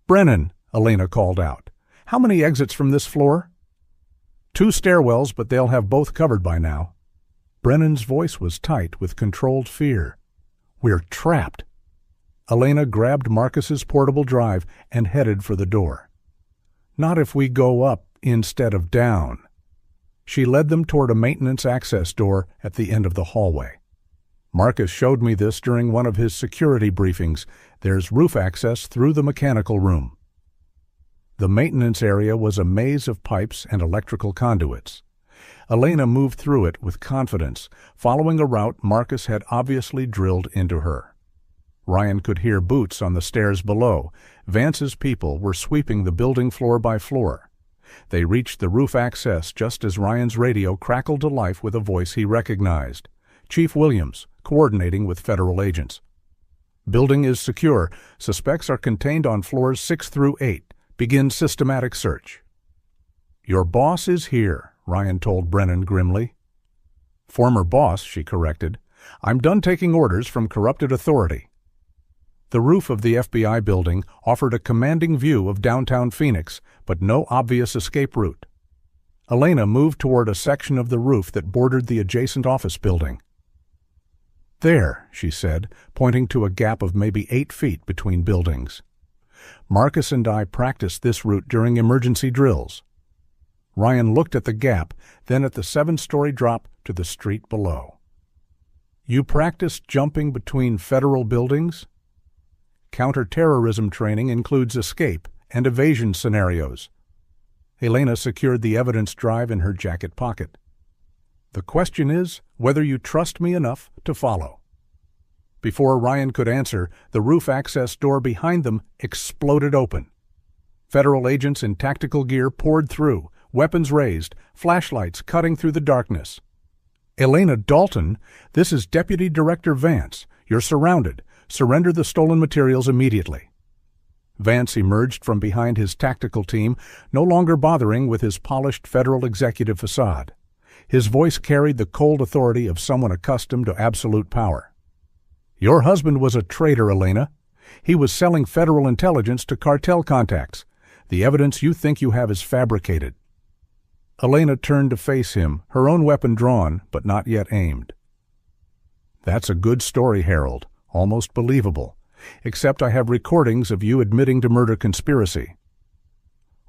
"Brennan," Elena called out. "How many exits from this floor?" "2 stairwells, but they'll have both covered by now." Brennan's voice was tight with controlled fear. "We're trapped." Elena grabbed Marcus's portable drive and headed for the door. "Not if we go up instead of down." She led them toward a maintenance access door at the end of the hallway. "Marcus showed me this during one of his security briefings. There's roof access through the mechanical room." The maintenance area was a maze of pipes and electrical conduits. Elena moved through it with confidence, following a route Marcus had obviously drilled into her. Ryan could hear boots on the stairs below. Vance's people were sweeping the building floor by floor. They reached the roof access just as Ryan's radio crackled to life with a voice he recognized. Chief Williams, coordinating with federal agents. "Building is secure. Suspects are contained on floors 6 through 8. Begin systematic search." "Your boss is here," Ryan told Brennan grimly. "Former boss," she corrected. "I'm done taking orders from corrupted authority." The roof of the FBI building offered a commanding view of downtown Phoenix, but no obvious escape route. Elena moved toward a section of the roof that bordered the adjacent office building. "There," she said, pointing to a gap of maybe 8 feet between buildings. "Marcus and I practiced this route during emergency drills." Ryan looked at the gap, then at the 7-story drop to the street below. "You practiced jumping between federal buildings?" "Counterterrorism training includes escape and evasion scenarios." Elena secured the evidence drive in her jacket pocket. The question is whether you trust me enough to follow." Before Ryan could answer, the roof access door behind them exploded open. Federal agents in tactical gear poured through, weapons raised, flashlights cutting through the darkness. "Elena Dalton, this is Deputy Director Vance. You're surrounded. Surrender the stolen materials immediately." Vance emerged from behind his tactical team, no longer bothering with his polished federal executive facade. His voice carried the cold authority of someone accustomed to absolute power. "Your husband was a traitor, Elena. He was selling federal intelligence to cartel contacts. The evidence you think you have is fabricated." Elena turned to face him, her own weapon drawn, but not yet aimed. "That's a good story, Harold. Almost believable. Except I have recordings of you admitting to murder conspiracy."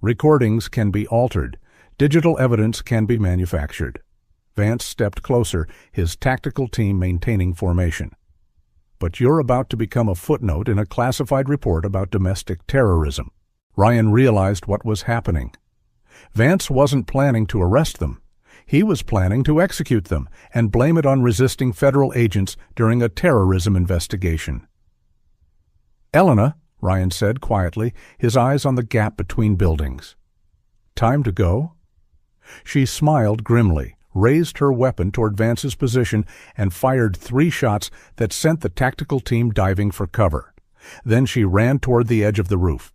"Recordings can be altered. Digital evidence can be manufactured." Vance stepped closer, his tactical team maintaining formation. "But you're about to become a footnote in a classified report about domestic terrorism." Ryan realized what was happening. Vance wasn't planning to arrest them. He was planning to execute them and blame it on resisting federal agents during a terrorism investigation. "Elena," Ryan said quietly, his eyes on the gap between buildings. "Time to go?" She smiled grimly, raised her weapon toward Vance's position, and fired 3 shots that sent the tactical team diving for cover. Then she ran toward the edge of the roof.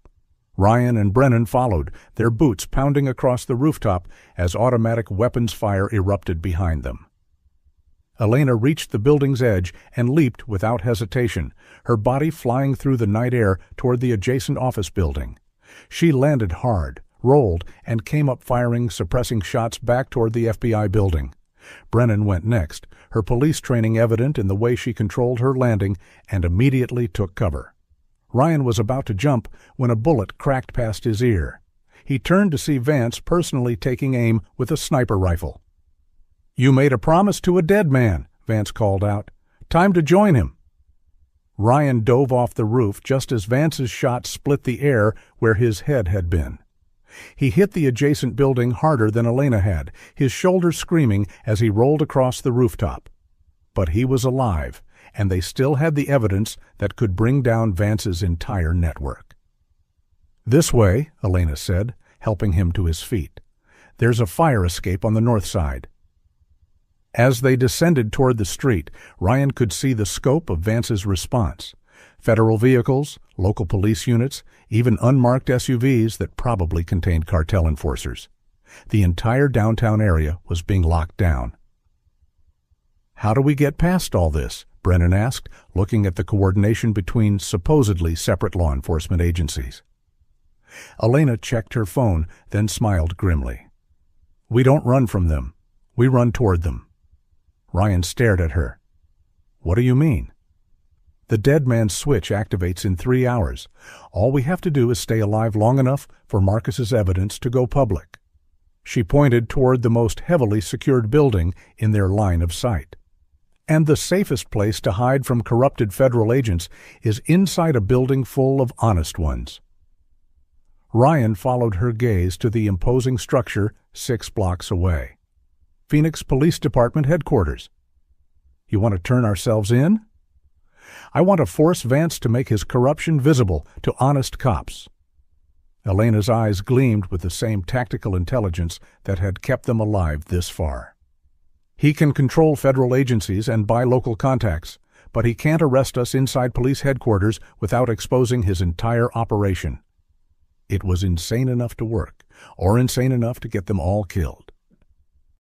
Ryan and Brennan followed, their boots pounding across the rooftop as automatic weapons fire erupted behind them. Elena reached the building's edge and leaped without hesitation, her body flying through the night air toward the adjacent office building. She landed hard, rolled, and came up firing suppressing shots back toward the FBI building. Brennan went next, her police training evident in the way she controlled her landing, and immediately took cover. Ryan was about to jump when a bullet cracked past his ear. He turned to see Vance personally taking aim with a sniper rifle. "You made a promise to a dead man," Vance called out. "Time to join him." Ryan dove off the roof just as Vance's shot split the air where his head had been. He hit the adjacent building harder than Elena had, his shoulder screaming as he rolled across the rooftop. But he was alive, and they still had the evidence that could bring down Vance's entire network. "This way," Elena said, helping him to his feet. "There's a fire escape on the north side." As they descended toward the street, Ryan could see the scope of Vance's response. Federal vehicles, local police units, even unmarked SUVs that probably contained cartel enforcers. The entire downtown area was being locked down. "How do we get past all this?" Brennan asked, looking at the coordination between supposedly separate law enforcement agencies. Elena checked her phone, then smiled grimly. "We don't run from them. We run toward them." Ryan stared at her. "What do you mean?" "The dead man's switch activates in 3 hours. All we have to do is stay alive long enough for Marcus's evidence to go public." She pointed toward the most heavily secured building in their line of sight. "And the safest place to hide from corrupted federal agents is inside a building full of honest ones." Ryan followed her gaze to the imposing structure 6 blocks away. "Phoenix Police Department headquarters." "You want to turn ourselves in?" "I want to force Vance to make his corruption visible to honest cops." Elena's eyes gleamed with the same tactical intelligence that had kept them alive this far. "He can control federal agencies and buy local contacts, but he can't arrest us inside police headquarters without exposing his entire operation." It was insane enough to work, or insane enough to get them all killed.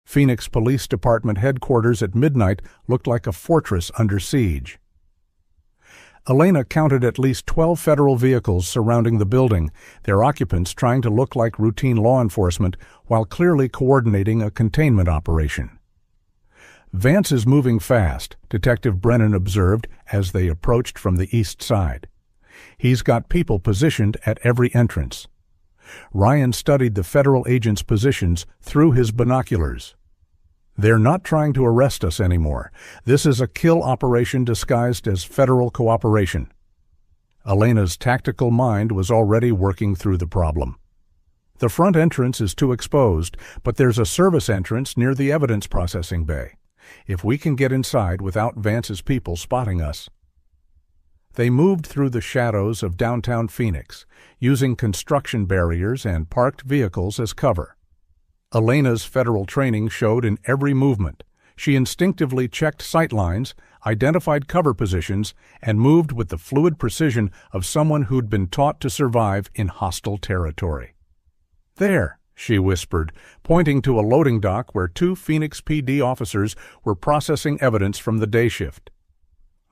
Phoenix Police Department headquarters at midnight looked like a fortress under siege. Elena counted at least 12 federal vehicles surrounding the building, their occupants trying to look like routine law enforcement while clearly coordinating a containment operation. "Vance is moving fast," Detective Brennan observed as they approached from the east side. "He's got people positioned at every entrance." Ryan studied the federal agents' positions through his binoculars. "They're not trying to arrest us anymore. This is a kill operation disguised as federal cooperation." Elena's tactical mind was already working through the problem. The front entrance is too exposed, but there's a service entrance near the evidence processing bay. If we can get inside without Vance's people spotting us. They moved through the shadows of downtown Phoenix, using construction barriers and parked vehicles as cover. Elena's federal training showed in every movement. She instinctively checked sight lines, identified cover positions, and moved with the fluid precision of someone who'd been taught to survive in hostile territory. "There," she whispered, pointing to a loading dock where 2 Phoenix PD officers were processing evidence from the day shift.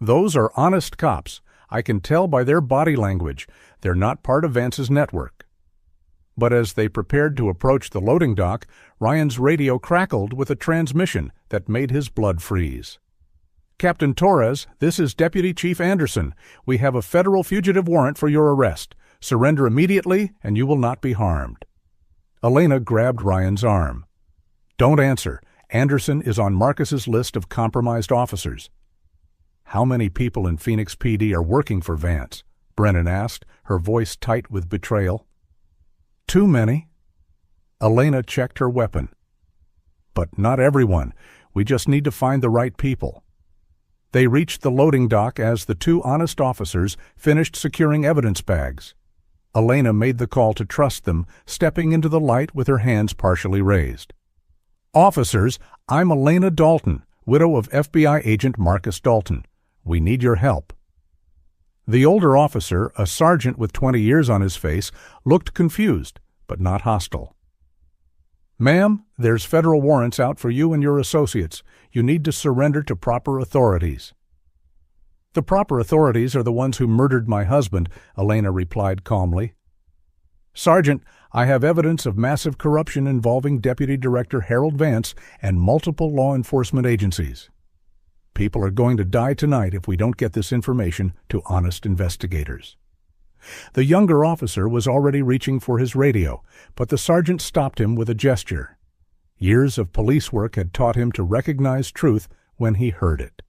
"Those are honest cops. I can tell by their body language. They're not part of Vance's network." But as they prepared to approach the loading dock, Ryan's radio crackled with a transmission that made his blood freeze. "Captain Torres, this is Deputy Chief Anderson. We have a federal fugitive warrant for your arrest. Surrender immediately and you will not be harmed." Elena grabbed Ryan's arm. "Don't answer. Anderson is on Marcus's list of compromised officers." "How many people in Phoenix PD are working for Vance?" Brennan asked, her voice tight with betrayal. "Too many." Elena checked her weapon. "But not everyone. We just need to find the right people." They reached the loading dock as the 2 honest officers finished securing evidence bags. Elena made the call to trust them, stepping into the light with her hands partially raised. "Officers, I'm Elena Dalton, widow of FBI agent Marcus Dalton. We need your help." The older officer, a sergeant with 20 years on his face, looked confused, but not hostile. "Ma'am, there's federal warrants out for you and your associates. You need to surrender to proper authorities." "The proper authorities are the ones who murdered my husband," Elena replied calmly. "Sergeant, I have evidence of massive corruption involving Deputy Director Harold Vance and multiple law enforcement agencies. People are going to die tonight if we don't get this information to honest investigators." The younger officer was already reaching for his radio, but the sergeant stopped him with a gesture. Years of police work had taught him to recognize truth when he heard it.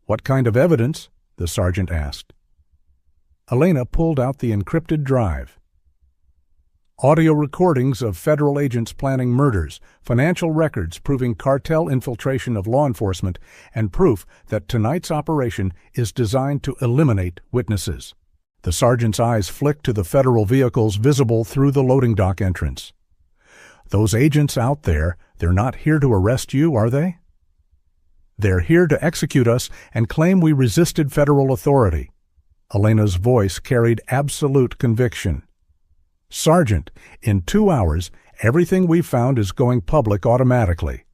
"What kind of evidence?" the sergeant asked. Elena pulled out the encrypted drive. "Audio recordings of federal agents planning murders, financial records proving cartel infiltration of law enforcement, and proof that tonight's operation is designed to eliminate witnesses." The sergeant's eyes flicked to the federal vehicles visible through the loading dock entrance. "Those agents out there, they're not here to arrest you, are they?" "They're here to execute us and claim we resisted federal authority." Elena's voice carried absolute conviction. "Sergeant, in 2 hours, everything we found is going public automatically.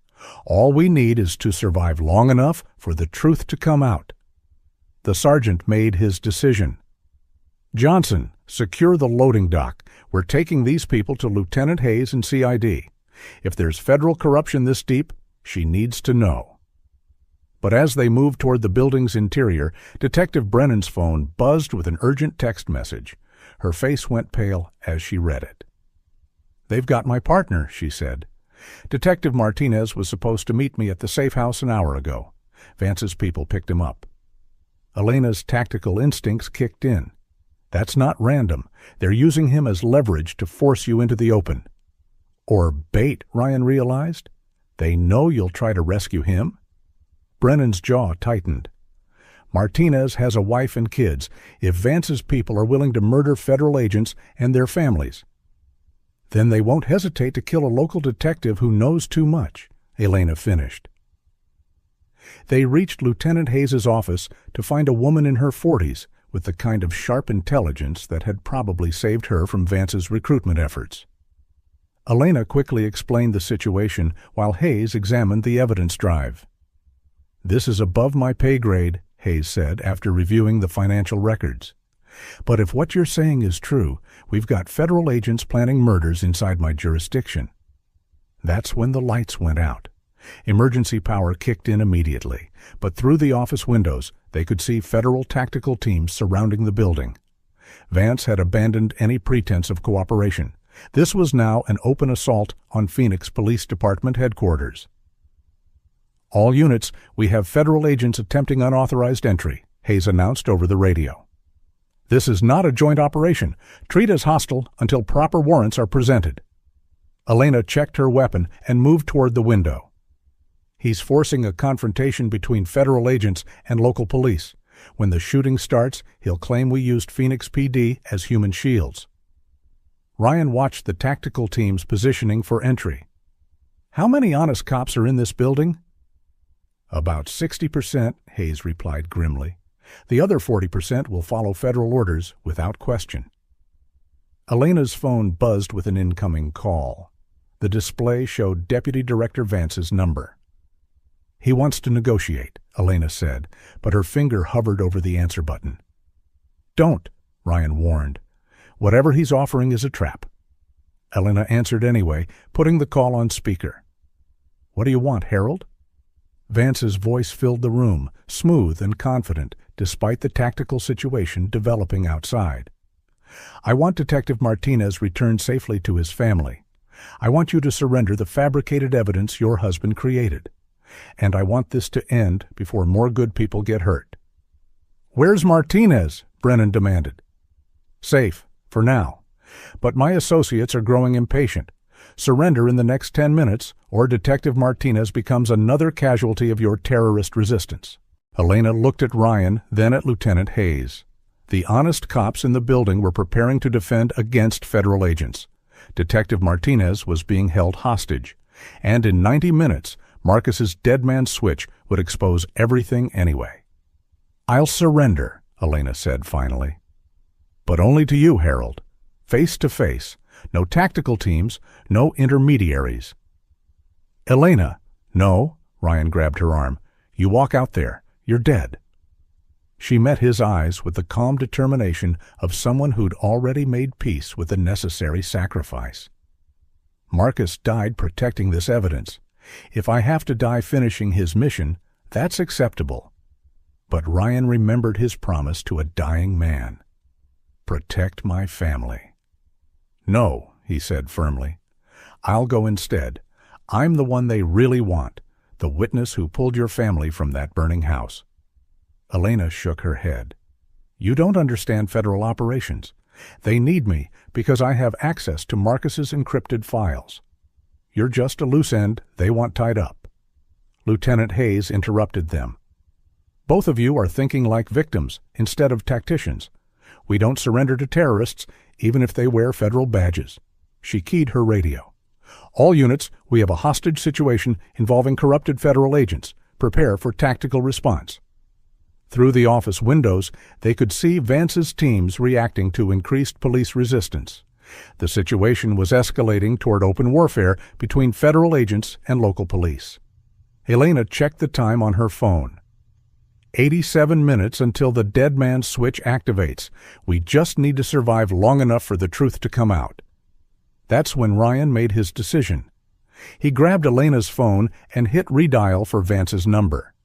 All we need is to survive long enough for the truth to come out." The sergeant made his decision. "Johnson, secure the loading dock. We're taking these people to Lieutenant Hayes and CID. If there's federal corruption this deep, she needs to know." But as they moved toward the building's interior, Detective Brennan's phone buzzed with an urgent text message. Her face went pale as she read it. "They've got my partner," she said. "Detective Martinez was supposed to meet me at the safe house an hour ago. Vance's people picked him up." Elena's tactical instincts kicked in. That's not random. They're using him as leverage to force you into the open. Or bait, Ryan realized. They know you'll try to rescue him. Brennan's jaw tightened. Martinez has a wife and kids. If Vance's people are willing to murder federal agents and their families, then they won't hesitate to kill a local detective who knows too much, Elena finished. They reached Lieutenant Hayes' office to find a woman in her 40s with the kind of sharp intelligence that had probably saved her from Vance's recruitment efforts. Elena quickly explained the situation while Hayes examined the evidence drive. "This is above my pay grade," Hayes said after reviewing the financial records. "But if what you're saying is true, we've got federal agents planning murders inside my jurisdiction." That's when the lights went out. Emergency power kicked in immediately, but through the office windows they could see federal tactical teams surrounding the building. Vance had abandoned any pretense of cooperation. This was now an open assault on Phoenix Police Department headquarters. "All units, we have federal agents attempting unauthorized entry," Hayes announced over the radio. This is not a joint operation. Treat as hostile until proper warrants are presented." Elena checked her weapon and moved toward the window. "He's forcing a confrontation between federal agents and local police. When the shooting starts, he'll claim we used Phoenix PD as human shields." Ryan watched the tactical teams positioning for entry. "How many honest cops are in this building?" "About 60%, Hayes replied grimly. "The other 40% will follow federal orders without question." Elena's phone buzzed with an incoming call. The display showed Deputy Director Vance's number. "He wants to negotiate," Elena said, but her finger hovered over the answer button. "Don't," Ryan warned. "Whatever he's offering is a trap." Elena answered anyway, putting the call on speaker. "What do you want, Harold?" Vance's voice filled the room, smooth and confident, despite the tactical situation developing outside. "I want Detective Martinez returned safely to his family. I want you to surrender the fabricated evidence your husband created. And I want this to end before more good people get hurt." "Where's Martinez?" Brennan demanded. "Safe, for now. But my associates are growing impatient. Surrender in the next 10 minutes, or Detective Martinez becomes another casualty of your terrorist resistance." Elena looked at Ryan, then at Lieutenant Hayes. The honest cops in the building were preparing to defend against federal agents. Detective Martinez was being held hostage, and in 90 minutes, Marcus's dead man switch would expose everything anyway. "I'll surrender," Elena said finally. "But only to you, Harold. Face to face. No tactical teams, no intermediaries." "Elena." "No," Ryan grabbed her arm. "You walk out there. You're dead." She met his eyes with the calm determination of someone who'd already made peace with the necessary sacrifice. "Marcus died protecting this evidence. If I have to die finishing his mission, that's acceptable." But Ryan remembered his promise to a dying man. "Protect my family." "No," he said firmly. "I'll go instead. I'm the one they really want, the witness who pulled your family from that burning house." Elena shook her head. "You don't understand federal operations. They need me because I have access to Marcus's encrypted files. You're just a loose end they want tied up." Lieutenant Hayes interrupted them. "Both of you are thinking like victims instead of tacticians. We don't surrender to terrorists, even if they wear federal badges." She keyed her radio. "All units, we have a hostage situation involving corrupted federal agents. Prepare for tactical response." Through the office windows, they could see Vance's teams reacting to increased police resistance. The situation was escalating toward open warfare between federal agents and local police. Elena checked the time on her phone. 87 minutes until the dead man switch activates. We just need to survive long enough for the truth to come out. That's when Ryan made his decision. He grabbed Elena's phone and hit redial for Vance's number.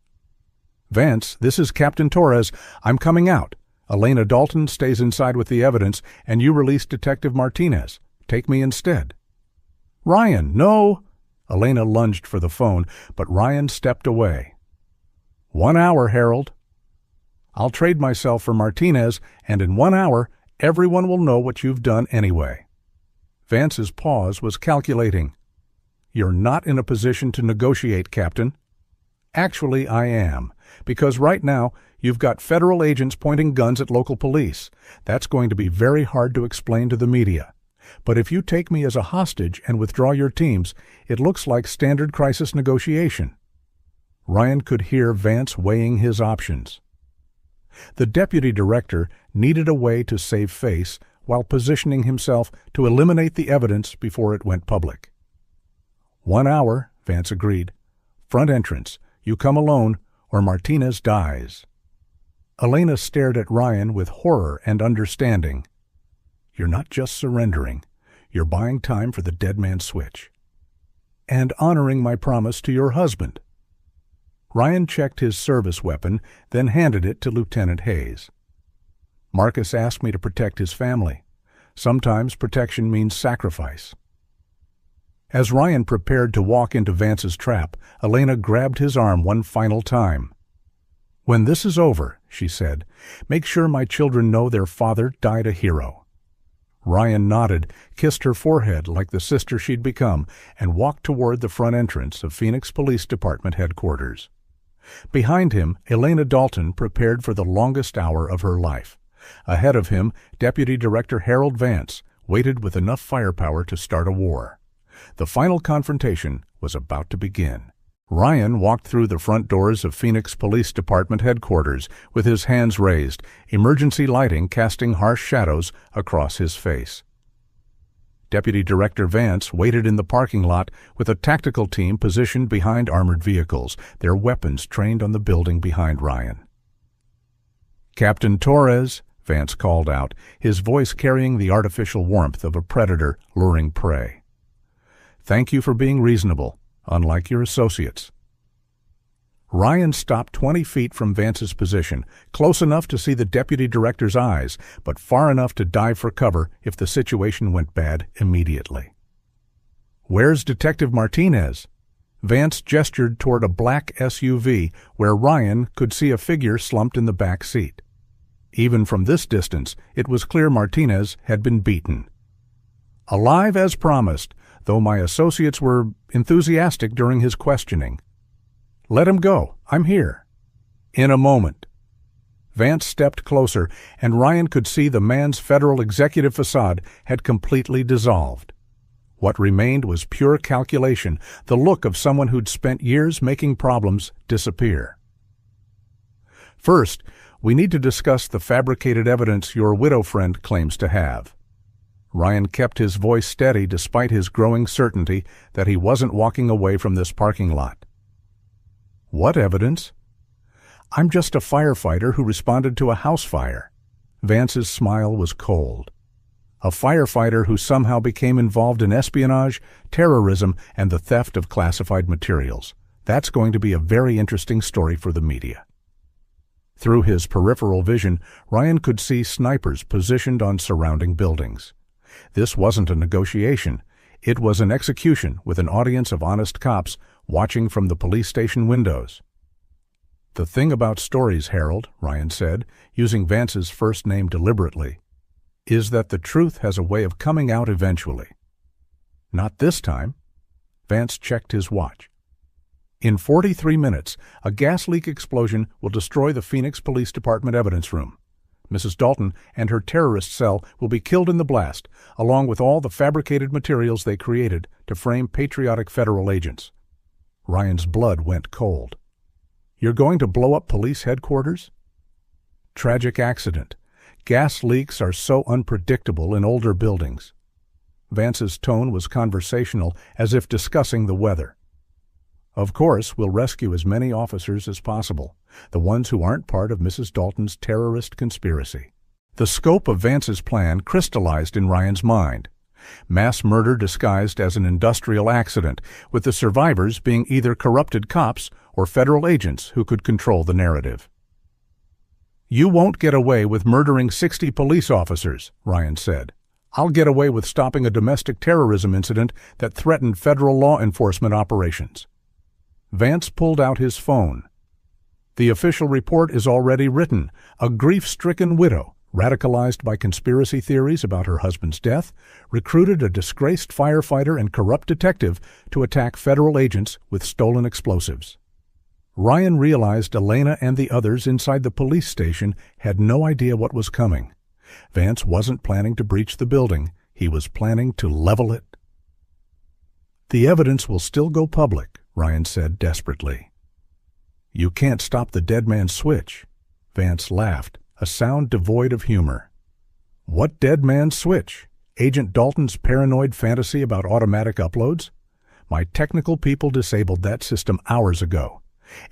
"Vance, this is Captain Torres. I'm coming out. Elena Dalton stays inside with the evidence, and you release Detective Martinez. Take me instead." "Ryan, no!" Elena lunged for the phone, but Ryan stepped away. "1 hour, Harold. I'll trade myself for Martinez, and in 1 hour, everyone will know what you've done anyway." Vance's pause was calculating. "You're not in a position to negotiate, Captain." "Actually, I am, because right now you've got federal agents pointing guns at local police. That's going to be very hard to explain to the media. But if you take me as a hostage and withdraw your teams, it looks like standard crisis negotiation." Ryan could hear Vance weighing his options. The deputy director needed a way to save face while positioning himself to eliminate the evidence before it went public. 1 hour, Vance agreed. "Front entrance. You come alone, or Martinez dies." Elena stared at Ryan with horror and understanding. "You're not just surrendering. You're buying time for the dead man switch. And honoring my promise to your husband." Ryan checked his service weapon, then handed it to Lieutenant Hayes. "Marcus asked me to protect his family. Sometimes protection means sacrifice." As Ryan prepared to walk into Vance's trap, Elena grabbed his arm one final time. "When this is over," she said, "make sure my children know their father died a hero." Ryan nodded, kissed her forehead like the sister she'd become, and walked toward the front entrance of Phoenix Police Department headquarters. Behind him, Elena Dalton prepared for the longest hour of her life. Ahead of him, Deputy Director Harold Vance waited with enough firepower to start a war. The final confrontation was about to begin. Ryan walked through the front doors of Phoenix Police Department headquarters with his hands raised, emergency lighting casting harsh shadows across his face. Deputy Director Vance waited in the parking lot with a tactical team positioned behind armored vehicles, their weapons trained on the building behind Ryan. "Captain Torres," Vance called out, his voice carrying the artificial warmth of a predator luring prey. "Thank you for being reasonable, unlike your associates." Ryan stopped 20 feet from Vance's position, close enough to see the deputy director's eyes, but far enough to dive for cover if the situation went bad immediately. "Where's Detective Martinez?" Vance gestured toward a black SUV where Ryan could see a figure slumped in the back seat. Even from this distance, it was clear Martinez had been beaten. "Alive as promised, though my associates were enthusiastic during his questioning." "Let him go. I'm here." "In a moment." Vance stepped closer, and Ryan could see the man's federal executive facade had completely dissolved. What remained was pure calculation, the look of someone who'd spent years making problems disappear. "First, we need to discuss the fabricated evidence your widow friend claims to have." Ryan kept his voice steady despite his growing certainty that he wasn't walking away from this parking lot. "What evidence?" "I'm just a firefighter who responded to a house fire." Vance's smile was cold. "A firefighter who somehow became involved in espionage, terrorism, and the theft of classified materials. That's going to be a very interesting story for the media." Through his peripheral vision, Ryan could see snipers positioned on surrounding buildings. This wasn't a negotiation. It was an execution with an audience of honest cops watching from the police station windows. "The thing about stories, Harold," Ryan said, using Vance's first name deliberately, "is that the truth has a way of coming out eventually." "Not this time." Vance checked his watch. "In 43 minutes, a gas leak explosion will destroy the Phoenix Police Department evidence room. Mrs. Dalton and her terrorist cell will be killed in the blast, along with all the fabricated materials they created to frame patriotic federal agents." Ryan's blood went cold. "You're going to blow up police headquarters?" "Tragic accident. Gas leaks are so unpredictable in older buildings." Vance's tone was conversational, as if discussing the weather. "Of course, we'll rescue as many officers as possible, the ones who aren't part of Mrs. Dalton's terrorist conspiracy." The scope of Vance's plan crystallized in Ryan's mind. Mass murder disguised as an industrial accident, with the survivors being either corrupted cops or federal agents who could control the narrative. "You won't get away with murdering 60 police officers," Ryan said. "I'll get away with stopping a domestic terrorism incident that threatened federal law enforcement operations." Vance pulled out his phone. "The official report is already written. A grief-stricken widow, radicalized by conspiracy theories about her husband's death, recruited a disgraced firefighter and corrupt detective to attack federal agents with stolen explosives." Ryan realized Elena and the others inside the police station had no idea what was coming. Vance wasn't planning to breach the building. He was planning to level it. "The evidence will still go public," Ryan said desperately. "You can't stop the dead man's switch." Vance laughed, a sound devoid of humor. "What dead man's switch? Agent Dalton's paranoid fantasy about automatic uploads? My technical people disabled that system hours ago.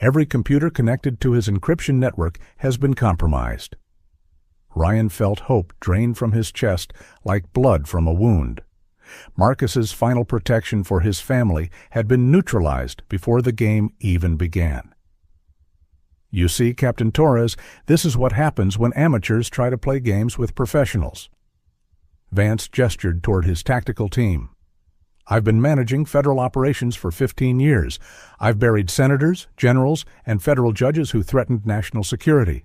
Every computer connected to his encryption network has been compromised." Ryan felt hope drain from his chest like blood from a wound. Marcus's final protection for his family had been neutralized before the game even began. "You see, Captain Torres, this is what happens when amateurs try to play games with professionals." Vance gestured toward his tactical team. I've been managing federal operations for 15 years. I've buried senators, generals, and federal judges who threatened national security.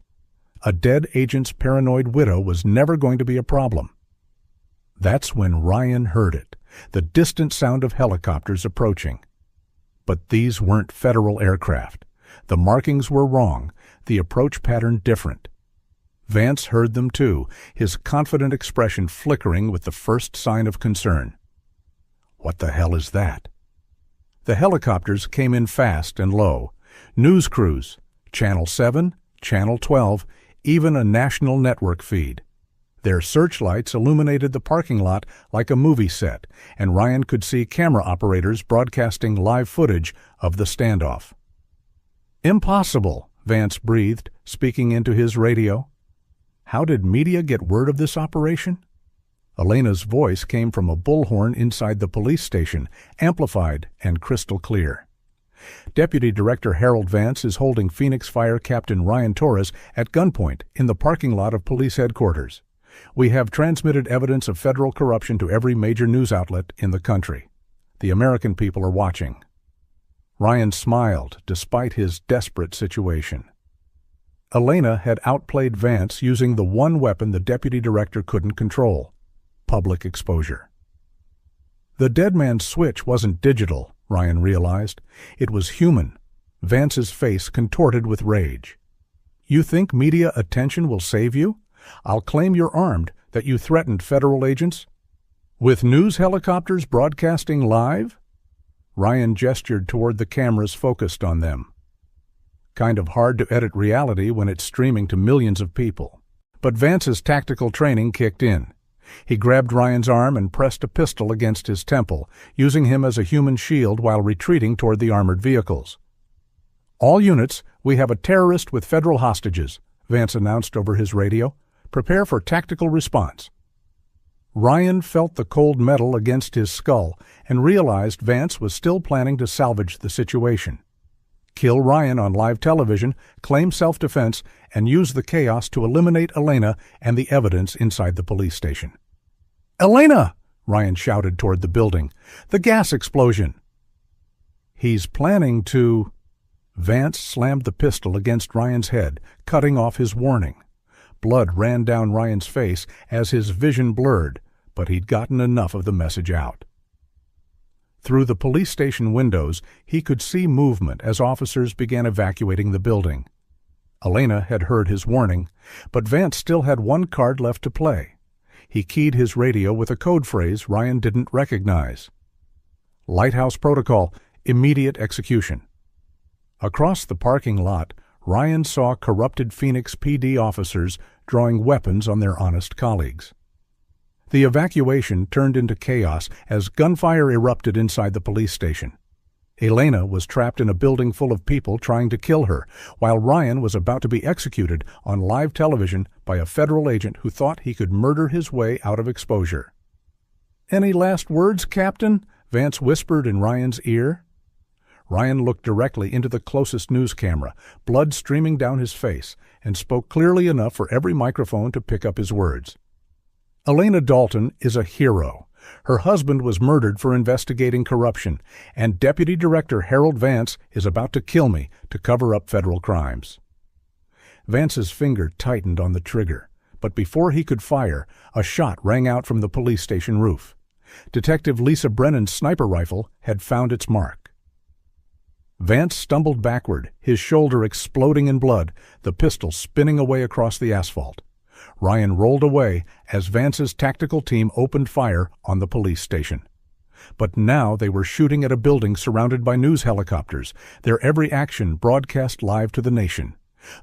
A dead agent's paranoid widow was never going to be a problem. That's when Ryan heard it, the distant sound of helicopters approaching. But these weren't federal aircraft. The markings were wrong, the approach pattern different. Vance heard them too, his confident expression flickering with the first sign of concern. What the hell is that? The helicopters came in fast and low. News crews, Channel 7, Channel 12, even a national network feed. Their searchlights illuminated the parking lot like a movie set, and Ryan could see camera operators broadcasting live footage of the standoff. "Impossible," Vance breathed, speaking into his radio. How did media get word of this operation? Elena's voice came from a bullhorn inside the police station, amplified and crystal clear. Deputy Director Harold Vance is holding Phoenix Fire Captain Ryan Torres at gunpoint in the parking lot of police headquarters. We have transmitted evidence of federal corruption to every major news outlet in the country. The American people are watching. Ryan smiled despite his desperate situation. Elena had outplayed Vance using the one weapon the deputy director couldn't control: public exposure. The dead man's switch wasn't digital, Ryan realized. It was human. Vance's face contorted with rage. "You think media attention will save you? I'll claim you're armed, that you threatened federal agents. With news helicopters broadcasting live?" Ryan gestured toward the cameras focused on them. Kind of hard to edit reality when it's streaming to millions of people. But Vance's tactical training kicked in. He grabbed Ryan's arm and pressed a pistol against his temple, using him as a human shield while retreating toward the armored vehicles. "All units, we have a terrorist with federal hostages," Vance announced over his radio. "Prepare for tactical response." Ryan felt the cold metal against his skull and realized Vance was still planning to salvage the situation. Kill Ryan on live television, claim self-defense, and use the chaos to eliminate Elena and the evidence inside the police station. "Elena!" Ryan shouted toward the building. "The gas explosion!" "He's planning to—" Vance slammed the pistol against Ryan's head, cutting off his warning. Blood ran down Ryan's face as his vision blurred, but he'd gotten enough of the message out. Through the police station windows, he could see movement as officers began evacuating the building. Elena had heard his warning, but Vance still had one card left to play. He keyed his radio with a code phrase Ryan didn't recognize. "Lighthouse Protocol, immediate execution." Across the parking lot, Ryan saw corrupted Phoenix PD officers drawing weapons on their honest colleagues. The evacuation turned into chaos as gunfire erupted inside the police station. Elena was trapped in a building full of people trying to kill her, while Ryan was about to be executed on live television by a federal agent who thought he could murder his way out of exposure. "Any last words, Captain?" Vance whispered in Ryan's ear. Ryan looked directly into the closest news camera, blood streaming down his face, and spoke clearly enough for every microphone to pick up his words. "Elena Dalton is a hero. Her husband was murdered for investigating corruption, and Deputy Director Harold Vance is about to kill me to cover up federal crimes." Vance's finger tightened on the trigger, but before he could fire, a shot rang out from the police station roof. Detective Lisa Brennan's sniper rifle had found its mark. Vance stumbled backward, his shoulder exploding in blood, the pistol spinning away across the asphalt. Ryan rolled away as Vance's tactical team opened fire on the police station. But now they were shooting at a building surrounded by news helicopters, their every action broadcast live to the nation.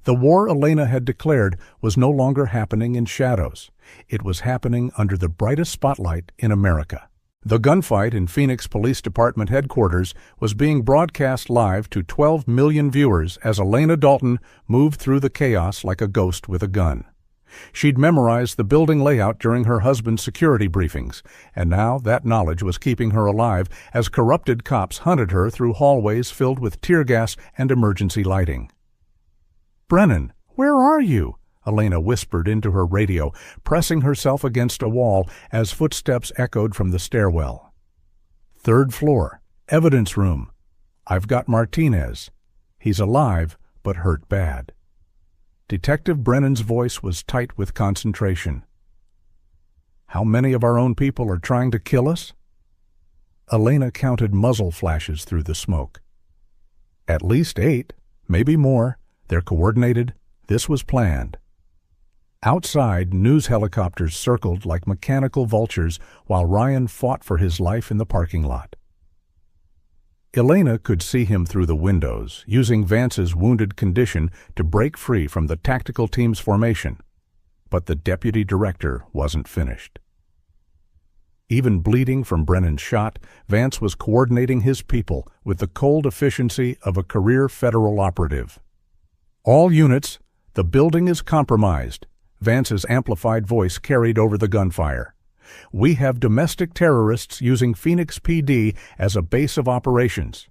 The war Elena had declared was no longer happening in shadows. It was happening under the brightest spotlight in America. The gunfight in Phoenix Police Department headquarters was being broadcast live to 12 million viewers as Elena Dalton moved through the chaos like a ghost with a gun. She'd memorized the building layout during her husband's security briefings, and now that knowledge was keeping her alive as corrupted cops hunted her through hallways filled with tear gas and emergency lighting. "Brennan, where are you?" Elena whispered into her radio, pressing herself against a wall as footsteps echoed from the stairwell. Third floor, evidence room. I've got Martinez. He's alive, but hurt bad. Detective Brennan's voice was tight with concentration. How many of our own people are trying to kill us? Elena counted muzzle flashes through the smoke. At least 8, maybe more. They're coordinated. This was planned. Outside, news helicopters circled like mechanical vultures while Ryan fought for his life in the parking lot. Elena could see him through the windows, using Vance's wounded condition to break free from the tactical team's formation. But the deputy director wasn't finished. Even bleeding from Brennan's shot, Vance was coordinating his people with the cold efficiency of a career federal operative. All units, the building is compromised. Vance's amplified voice carried over the gunfire. We have domestic terrorists using Phoenix PD as a base of operations.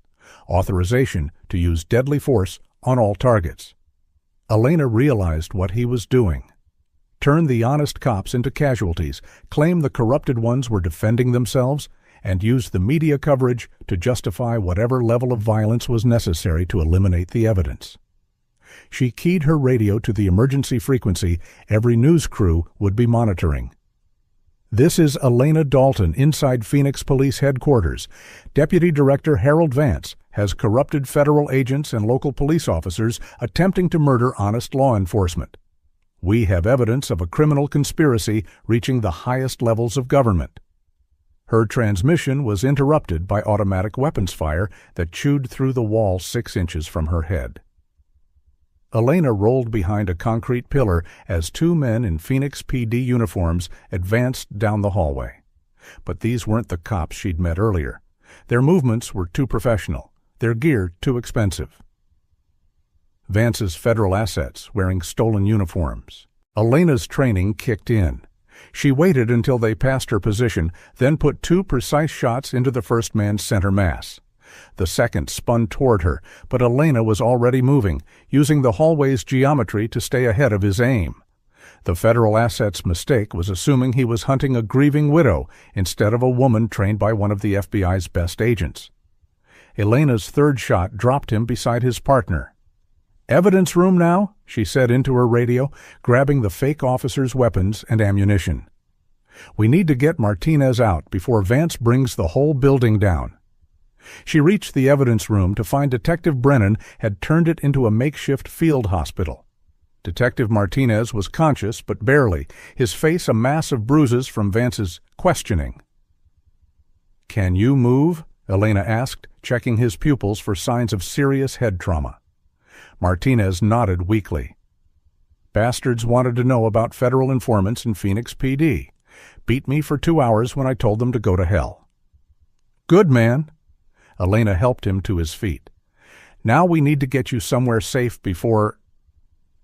Authorization to use deadly force on all targets. Elena realized what he was doing. Turn the honest cops into casualties, claim the corrupted ones were defending themselves, and use the media coverage to justify whatever level of violence was necessary to eliminate the evidence. She keyed her radio to the emergency frequency every news crew would be monitoring. This is Elena Dalton inside Phoenix Police Headquarters. Deputy Director Harold Vance has corrupted federal agents and local police officers attempting to murder honest law enforcement. We have evidence of a criminal conspiracy reaching the highest levels of government. Her transmission was interrupted by automatic weapons fire that chewed through the wall 6 inches from her head. Elena rolled behind a concrete pillar as 2 men in Phoenix PD uniforms advanced down the hallway. But these weren't the cops she'd met earlier. Their movements were too professional, their gear too expensive. Vance's federal assets wearing stolen uniforms. Elena's training kicked in. She waited until they passed her position, then put 2 precise shots into the first man's center mass. The second spun toward her, but Elena was already moving, using the hallway's geometry to stay ahead of his aim. The federal asset's mistake was assuming he was hunting a grieving widow instead of a woman trained by one of the FBI's best agents. Elena's third shot dropped him beside his partner. "Evidence room now," she said into her radio, grabbing the fake officer's weapons and ammunition. "We need to get Martinez out before Vance brings the whole building down." She reached the evidence room to find Detective Brennan had turned it into a makeshift field hospital. Detective Martinez was conscious, but barely, his face a mass of bruises from Vance's questioning. "Can you move?" Elena asked, checking his pupils for signs of serious head trauma. Martinez nodded weakly. "Bastards wanted to know about federal informants in Phoenix PD. Beat me for 2 hours when I told them to go to hell." "Good man." Elena helped him to his feet. "Now we need to get you somewhere safe before—"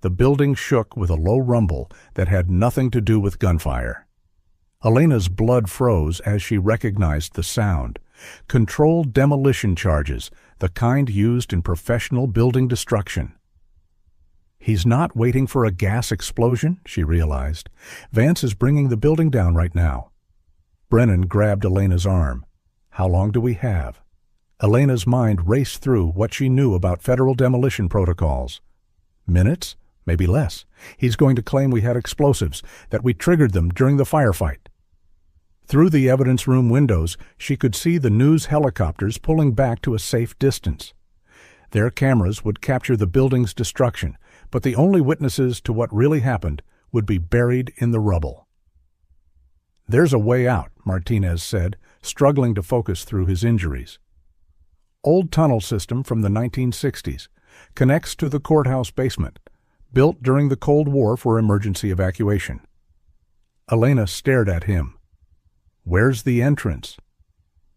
The building shook with a low rumble that had nothing to do with gunfire. Elena's blood froze as she recognized the sound. Controlled demolition charges, the kind used in professional building destruction. He's not waiting for a gas explosion, she realized. Vance is bringing the building down right now. Brennan grabbed Elena's arm. "How long do we have?" Elena's mind raced through what she knew about federal demolition protocols. Minutes? Maybe less. He's going to claim we had explosives, that we triggered them during the firefight. Through the evidence room windows, she could see the news helicopters pulling back to a safe distance. Their cameras would capture the building's destruction, but the only witnesses to what really happened would be buried in the rubble. "There's a way out," Martinez said, struggling to focus through his injuries. "Old tunnel system from the 1960s. Connects to the courthouse basement. Built during the Cold War for emergency evacuation." Elena stared at him. "Where's the entrance?"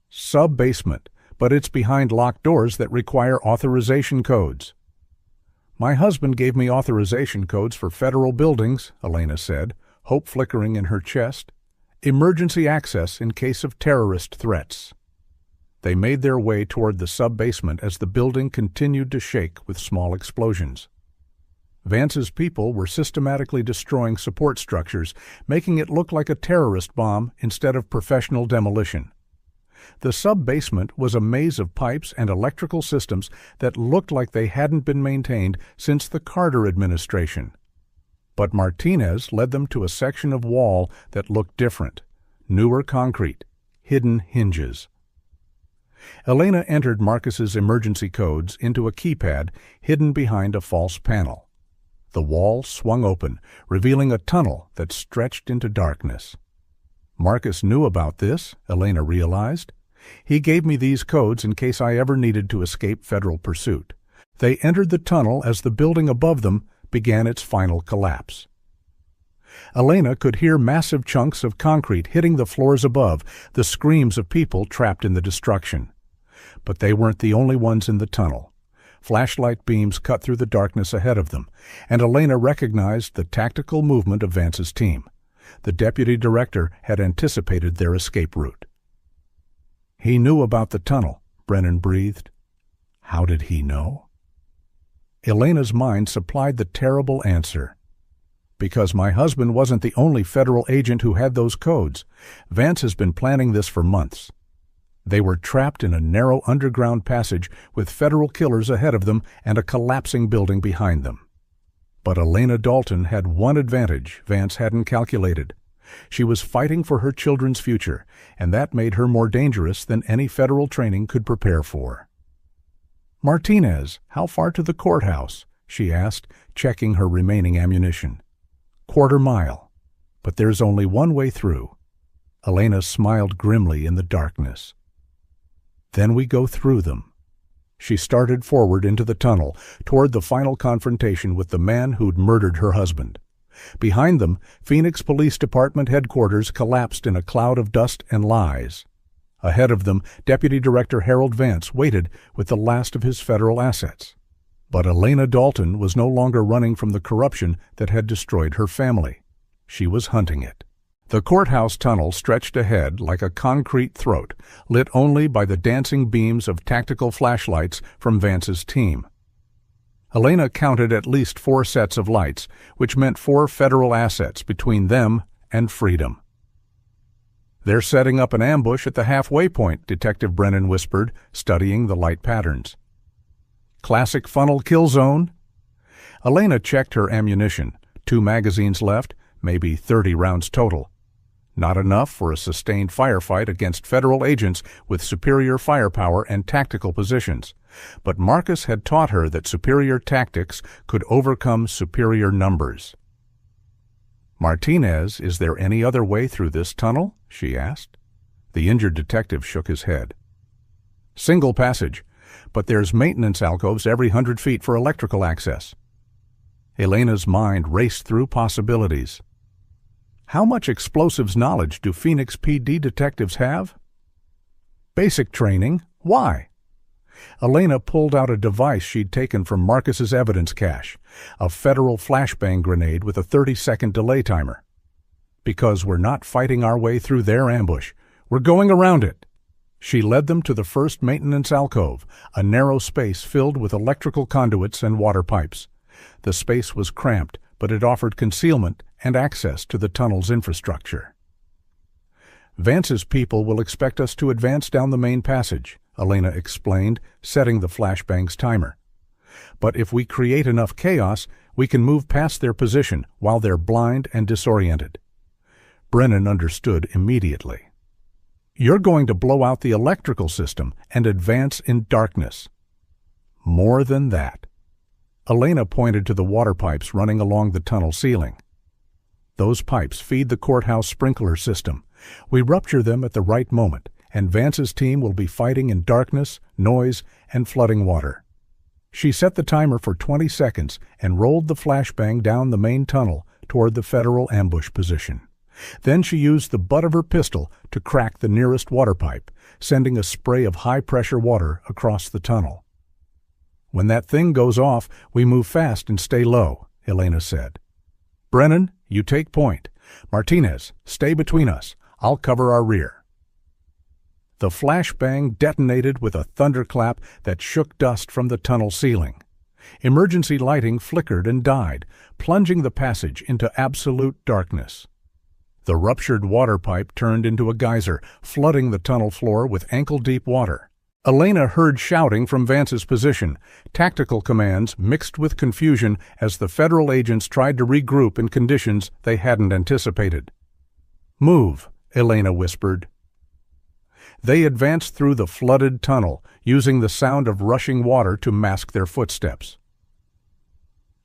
"Sub-basement, but it's behind locked doors that require authorization codes." "My husband gave me authorization codes for federal buildings," Elena said, hope flickering in her chest. "Emergency access in case of terrorist threats." They made their way toward the sub-basement as the building continued to shake with small explosions. Vance's people were systematically destroying support structures, making it look like a terrorist bomb instead of professional demolition. The sub-basement was a maze of pipes and electrical systems that looked like they hadn't been maintained since the Carter administration. But Martinez led them to a section of wall that looked different. Newer concrete, hidden hinges. Elena entered Marcus's emergency codes into a keypad hidden behind a false panel. The wall swung open, revealing a tunnel that stretched into darkness. Marcus knew about this, Elena realized. He gave me these codes in case I ever needed to escape federal pursuit. They entered the tunnel as the building above them began its final collapse. Elena could hear massive chunks of concrete hitting the floors above, the screams of people trapped in the destruction. But they weren't the only ones in the tunnel. Flashlight beams cut through the darkness ahead of them, and Elena recognized the tactical movement of Vance's team. The deputy director had anticipated their escape route. He knew about the tunnel, Brennan breathed. How did he know? Elena's mind supplied the terrible answer. Because my husband wasn't the only federal agent who had those codes. Vance has been planning this for months. They were trapped in a narrow underground passage with federal killers ahead of them and a collapsing building behind them. But Elena Dalton had one advantage Vance hadn't calculated. She was fighting for her children's future, and that made her more dangerous than any federal training could prepare for. "Martinez, how far to the courthouse?" she asked, checking her remaining ammunition. "Quarter mile. But there's only one way through." Elena smiled grimly in the darkness. "Then we go through them." She started forward into the tunnel, toward the final confrontation with the man who'd murdered her husband. Behind them, Phoenix Police Department headquarters collapsed in a cloud of dust and lies. Ahead of them, Deputy Director Harold Vance waited with the last of his federal assets. But Elena Dalton was no longer running from the corruption that had destroyed her family. She was hunting it. The courthouse tunnel stretched ahead like a concrete throat, lit only by the dancing beams of tactical flashlights from Vance's team. Elena counted at least 4 sets of lights, which meant 4 federal assets between them and freedom. "They're setting up an ambush at the halfway point," Detective Brennan whispered, studying the light patterns. "Classic funnel kill zone?" Elena checked her ammunition. 2 magazines left, maybe 30 rounds total. Not enough for a sustained firefight against federal agents with superior firepower and tactical positions. But Marcus had taught her that superior tactics could overcome superior numbers. "Martinez, is there any other way through this tunnel?" she asked. The injured detective shook his head. "Single passage, but there's maintenance alcoves every 100 feet for electrical access." Elena's mind raced through possibilities. How much explosives knowledge do Phoenix PD detectives have? "Basic training. Why?" Elena pulled out a device she'd taken from Marcus's evidence cache, a federal flashbang grenade with a 30-second delay timer. "Because we're not fighting our way through their ambush. We're going around it." She led them to the first maintenance alcove, a narrow space filled with electrical conduits and water pipes. The space was cramped, but it offered concealment and access to the tunnel's infrastructure. "Vance's people will expect us to advance down the main passage," Elena explained, setting the flashbang's timer. "But if we create enough chaos, we can move past their position while they're blind and disoriented." Brennan understood immediately. "You're going to blow out the electrical system and advance in darkness." "More than that." Elena pointed to the water pipes running along the tunnel ceiling. "Those pipes feed the courthouse sprinkler system. We rupture them at the right moment, and Vance's team will be fighting in darkness, noise, and flooding water." She set the timer for 20 seconds and rolled the flashbang down the main tunnel toward the federal ambush position. Then she used the butt of her pistol to crack the nearest water pipe, sending a spray of high-pressure water across the tunnel. "When that thing goes off, we move fast and stay low," Elena said. "Brennan, you take point. Martinez, stay between us. I'll cover our rear." The flashbang detonated with a thunderclap that shook dust from the tunnel ceiling. Emergency lighting flickered and died, plunging the passage into absolute darkness. The ruptured water pipe turned into a geyser, flooding the tunnel floor with ankle-deep water. Elena heard shouting from Vance's position, tactical commands mixed with confusion as the federal agents tried to regroup in conditions they hadn't anticipated. "Move," Elena whispered. They advanced through the flooded tunnel, using the sound of rushing water to mask their footsteps.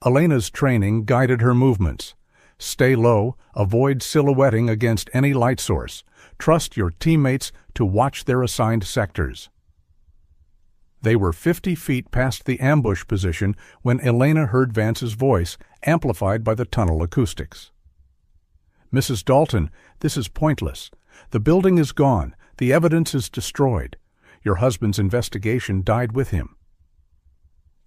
Elena's training guided her movements. Stay low, avoid silhouetting against any light source. Trust your teammates to watch their assigned sectors. They were 50 feet past the ambush position when Elena heard Vance's voice, amplified by the tunnel acoustics. "Mrs. Dalton, this is pointless. The building is gone. The evidence is destroyed. Your husband's investigation died with him."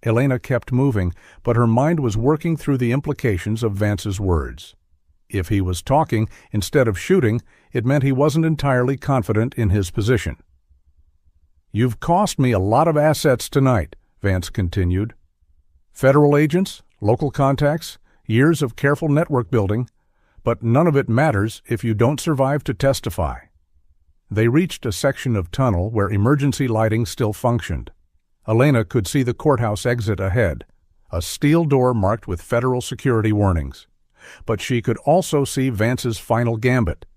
Elena kept moving, but her mind was working through the implications of Vance's words. If he was talking instead of shooting, it meant he wasn't entirely confident in his position. "You've cost me a lot of assets tonight," Vance continued. "Federal agents, local contacts, years of careful network building, but none of it matters if you don't survive to testify." They reached a section of tunnel where emergency lighting still functioned. Elena could see the courthouse exit ahead, a steel door marked with federal security warnings. But she could also see Vance's final gambit.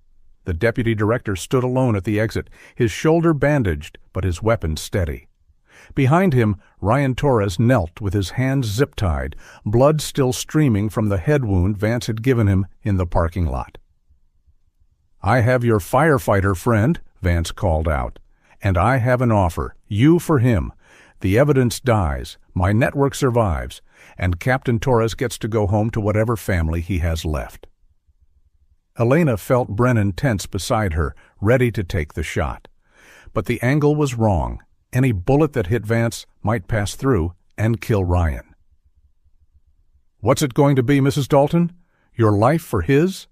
The deputy director stood alone at the exit, his shoulder bandaged, but his weapon steady. Behind him, Ryan Torres knelt with his hands zip-tied, blood still streaming from the head wound Vance had given him in the parking lot. "I have your firefighter friend," Vance called out, "and I have an offer, you for him. The evidence dies, my network survives, and Captain Torres gets to go home to whatever family he has left." Elena felt Brennan tense beside her, ready to take the shot. But the angle was wrong. Any bullet that hit Vance might pass through and kill Ryan. "What's it going to be, Mrs. Dalton? Your life for his?"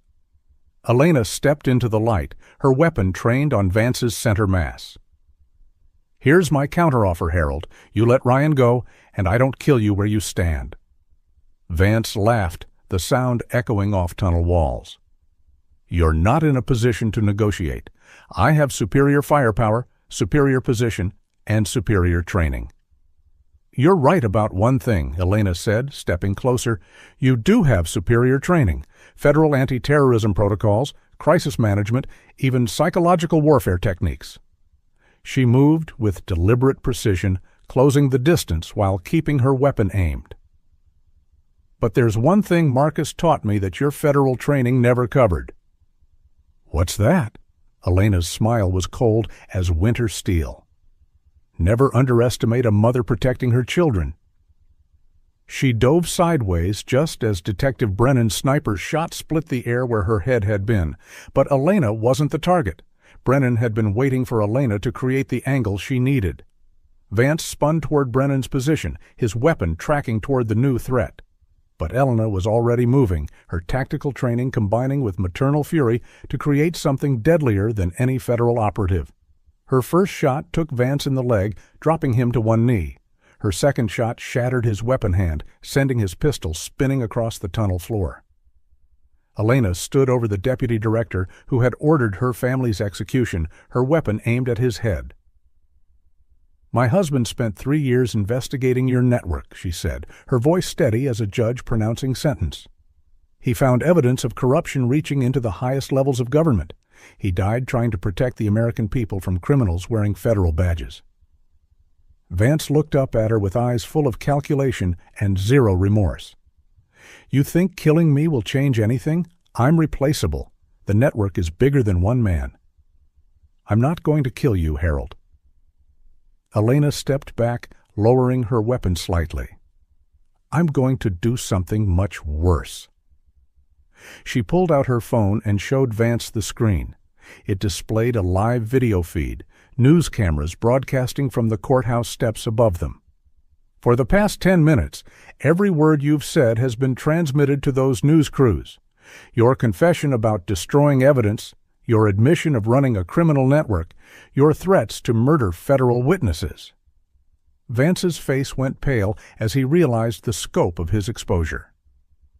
Elena stepped into the light, her weapon trained on Vance's center mass. "Here's my counteroffer, Harold. You let Ryan go, and I don't kill you where you stand." Vance laughed, the sound echoing off tunnel walls. "You're not in a position to negotiate. I have superior firepower, superior position, and superior training." "You're right about one thing," Elena said, stepping closer. "You do have superior training, federal anti-terrorism protocols, crisis management, even psychological warfare techniques." She moved with deliberate precision, closing the distance while keeping her weapon aimed. "But there's one thing Marcus taught me that your federal training never covered." "What's that?" Elena's smile was cold as winter steel. "Never underestimate a mother protecting her children." She dove sideways just as Detective Brennan's sniper shot split the air where her head had been, but Elena wasn't the target. Brennan had been waiting for Elena to create the angle she needed. Vance spun toward Brennan's position, his weapon tracking toward the new threat. But Elena was already moving, her tactical training combining with maternal fury to create something deadlier than any federal operative. Her first shot took Vance in the leg, dropping him to one knee. Her second shot shattered his weapon hand, sending his pistol spinning across the tunnel floor. Elena stood over the deputy director who had ordered her family's execution, her weapon aimed at his head. "My husband spent 3 years investigating your network," she said, her voice steady as a judge pronouncing sentence. "He found evidence of corruption reaching into the highest levels of government. He died trying to protect the American people from criminals wearing federal badges." Vance looked up at her with eyes full of calculation and zero remorse. "You think killing me will change anything? I'm replaceable. The network is bigger than one man." "I'm not going to kill you, Harold." Elena stepped back, lowering her weapon slightly. "I'm going to do something much worse." She pulled out her phone and showed Vance the screen. It displayed a live video feed, news cameras broadcasting from the courthouse steps above them. "For the past 10 minutes, every word you've said has been transmitted to those news crews. Your confession about destroying evidence, your admission of running a criminal network, your threats to murder federal witnesses." Vance's face went pale as he realized the scope of his exposure.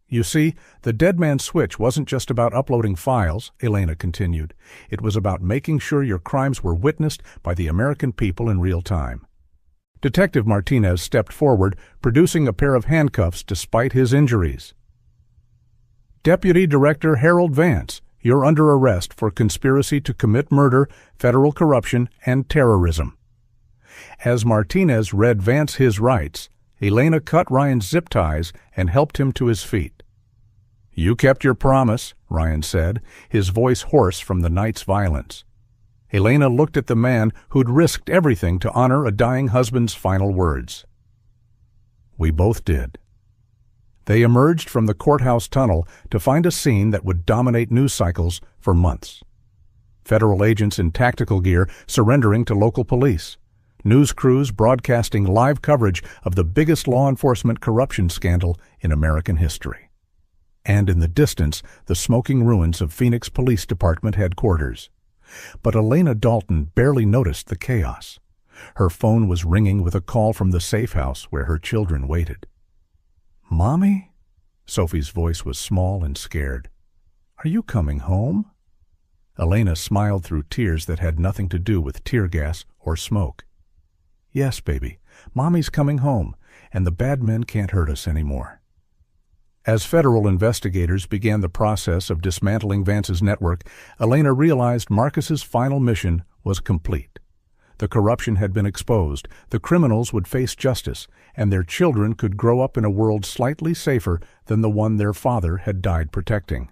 You see, the dead man's switch wasn't just about uploading files, Elena continued. It was about making sure your crimes were witnessed by the American people in real time. Detective Martinez stepped forward, producing a pair of handcuffs despite his injuries. Deputy Director Harold Vance, you're under arrest for conspiracy to commit murder, federal corruption, and terrorism. As Martinez read Vance his rights, Elena cut Ryan's zip ties and helped him to his feet. You kept your promise, Ryan said, his voice hoarse from the night's violence. Elena looked at the man who'd risked everything to honor a dying husband's final words. We both did. They emerged from the courthouse tunnel to find a scene that would dominate news cycles for months. Federal agents in tactical gear surrendering to local police. News crews broadcasting live coverage of the biggest law enforcement corruption scandal in American history. And in the distance, the smoking ruins of Phoenix Police Department headquarters. But Elena Dalton barely noticed the chaos. Her phone was ringing with a call from the safe house where her children waited. Mommy? Sophie's voice was small and scared. Are you coming home? Elena smiled through tears that had nothing to do with tear gas or smoke. Yes, baby, Mommy's coming home, and the bad men can't hurt us anymore. As federal investigators began the process of dismantling Vance's network, Elena realized Marcus's final mission was complete. The corruption had been exposed, the criminals would face justice, and their children could grow up in a world slightly safer than the one their father had died protecting.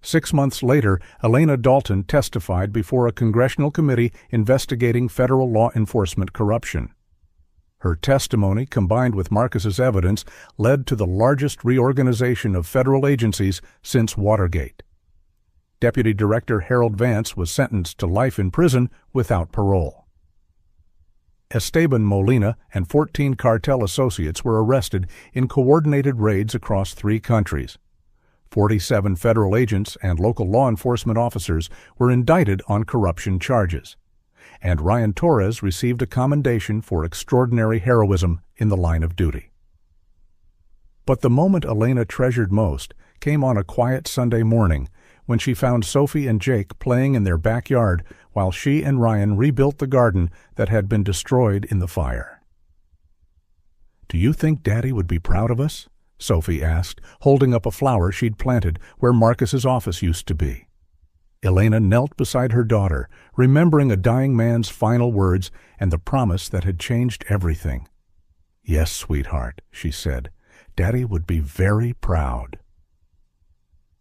6 months later, Elena Dalton testified before a congressional committee investigating federal law enforcement corruption. Her testimony, combined with Marcus's evidence, led to the largest reorganization of federal agencies since Watergate. Deputy Director Harold Vance was sentenced to life in prison without parole. Esteban Molina and 14 cartel associates were arrested in coordinated raids across 3 countries. 47 federal agents and local law enforcement officers were indicted on corruption charges. And Ryan Torres received a commendation for extraordinary heroism in the line of duty. But the moment Elena treasured most came on a quiet Sunday morning when she found Sophie and Jake playing in their backyard while she and Ryan rebuilt the garden that had been destroyed in the fire. Do you think Daddy would be proud of us? Sophie asked, holding up a flower she'd planted where Marcus's office used to be. Elena knelt beside her daughter, remembering a dying man's final words and the promise that had changed everything. Yes, sweetheart, she said. Daddy would be very proud.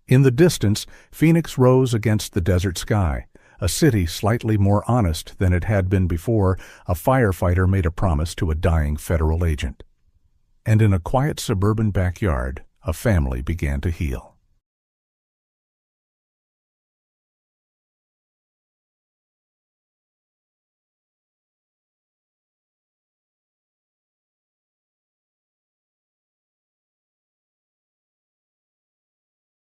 In the distance, Phoenix rose against the desert sky. A city slightly more honest than it had been before, a firefighter made a promise to a dying federal agent. And in a quiet suburban backyard, a family began to heal.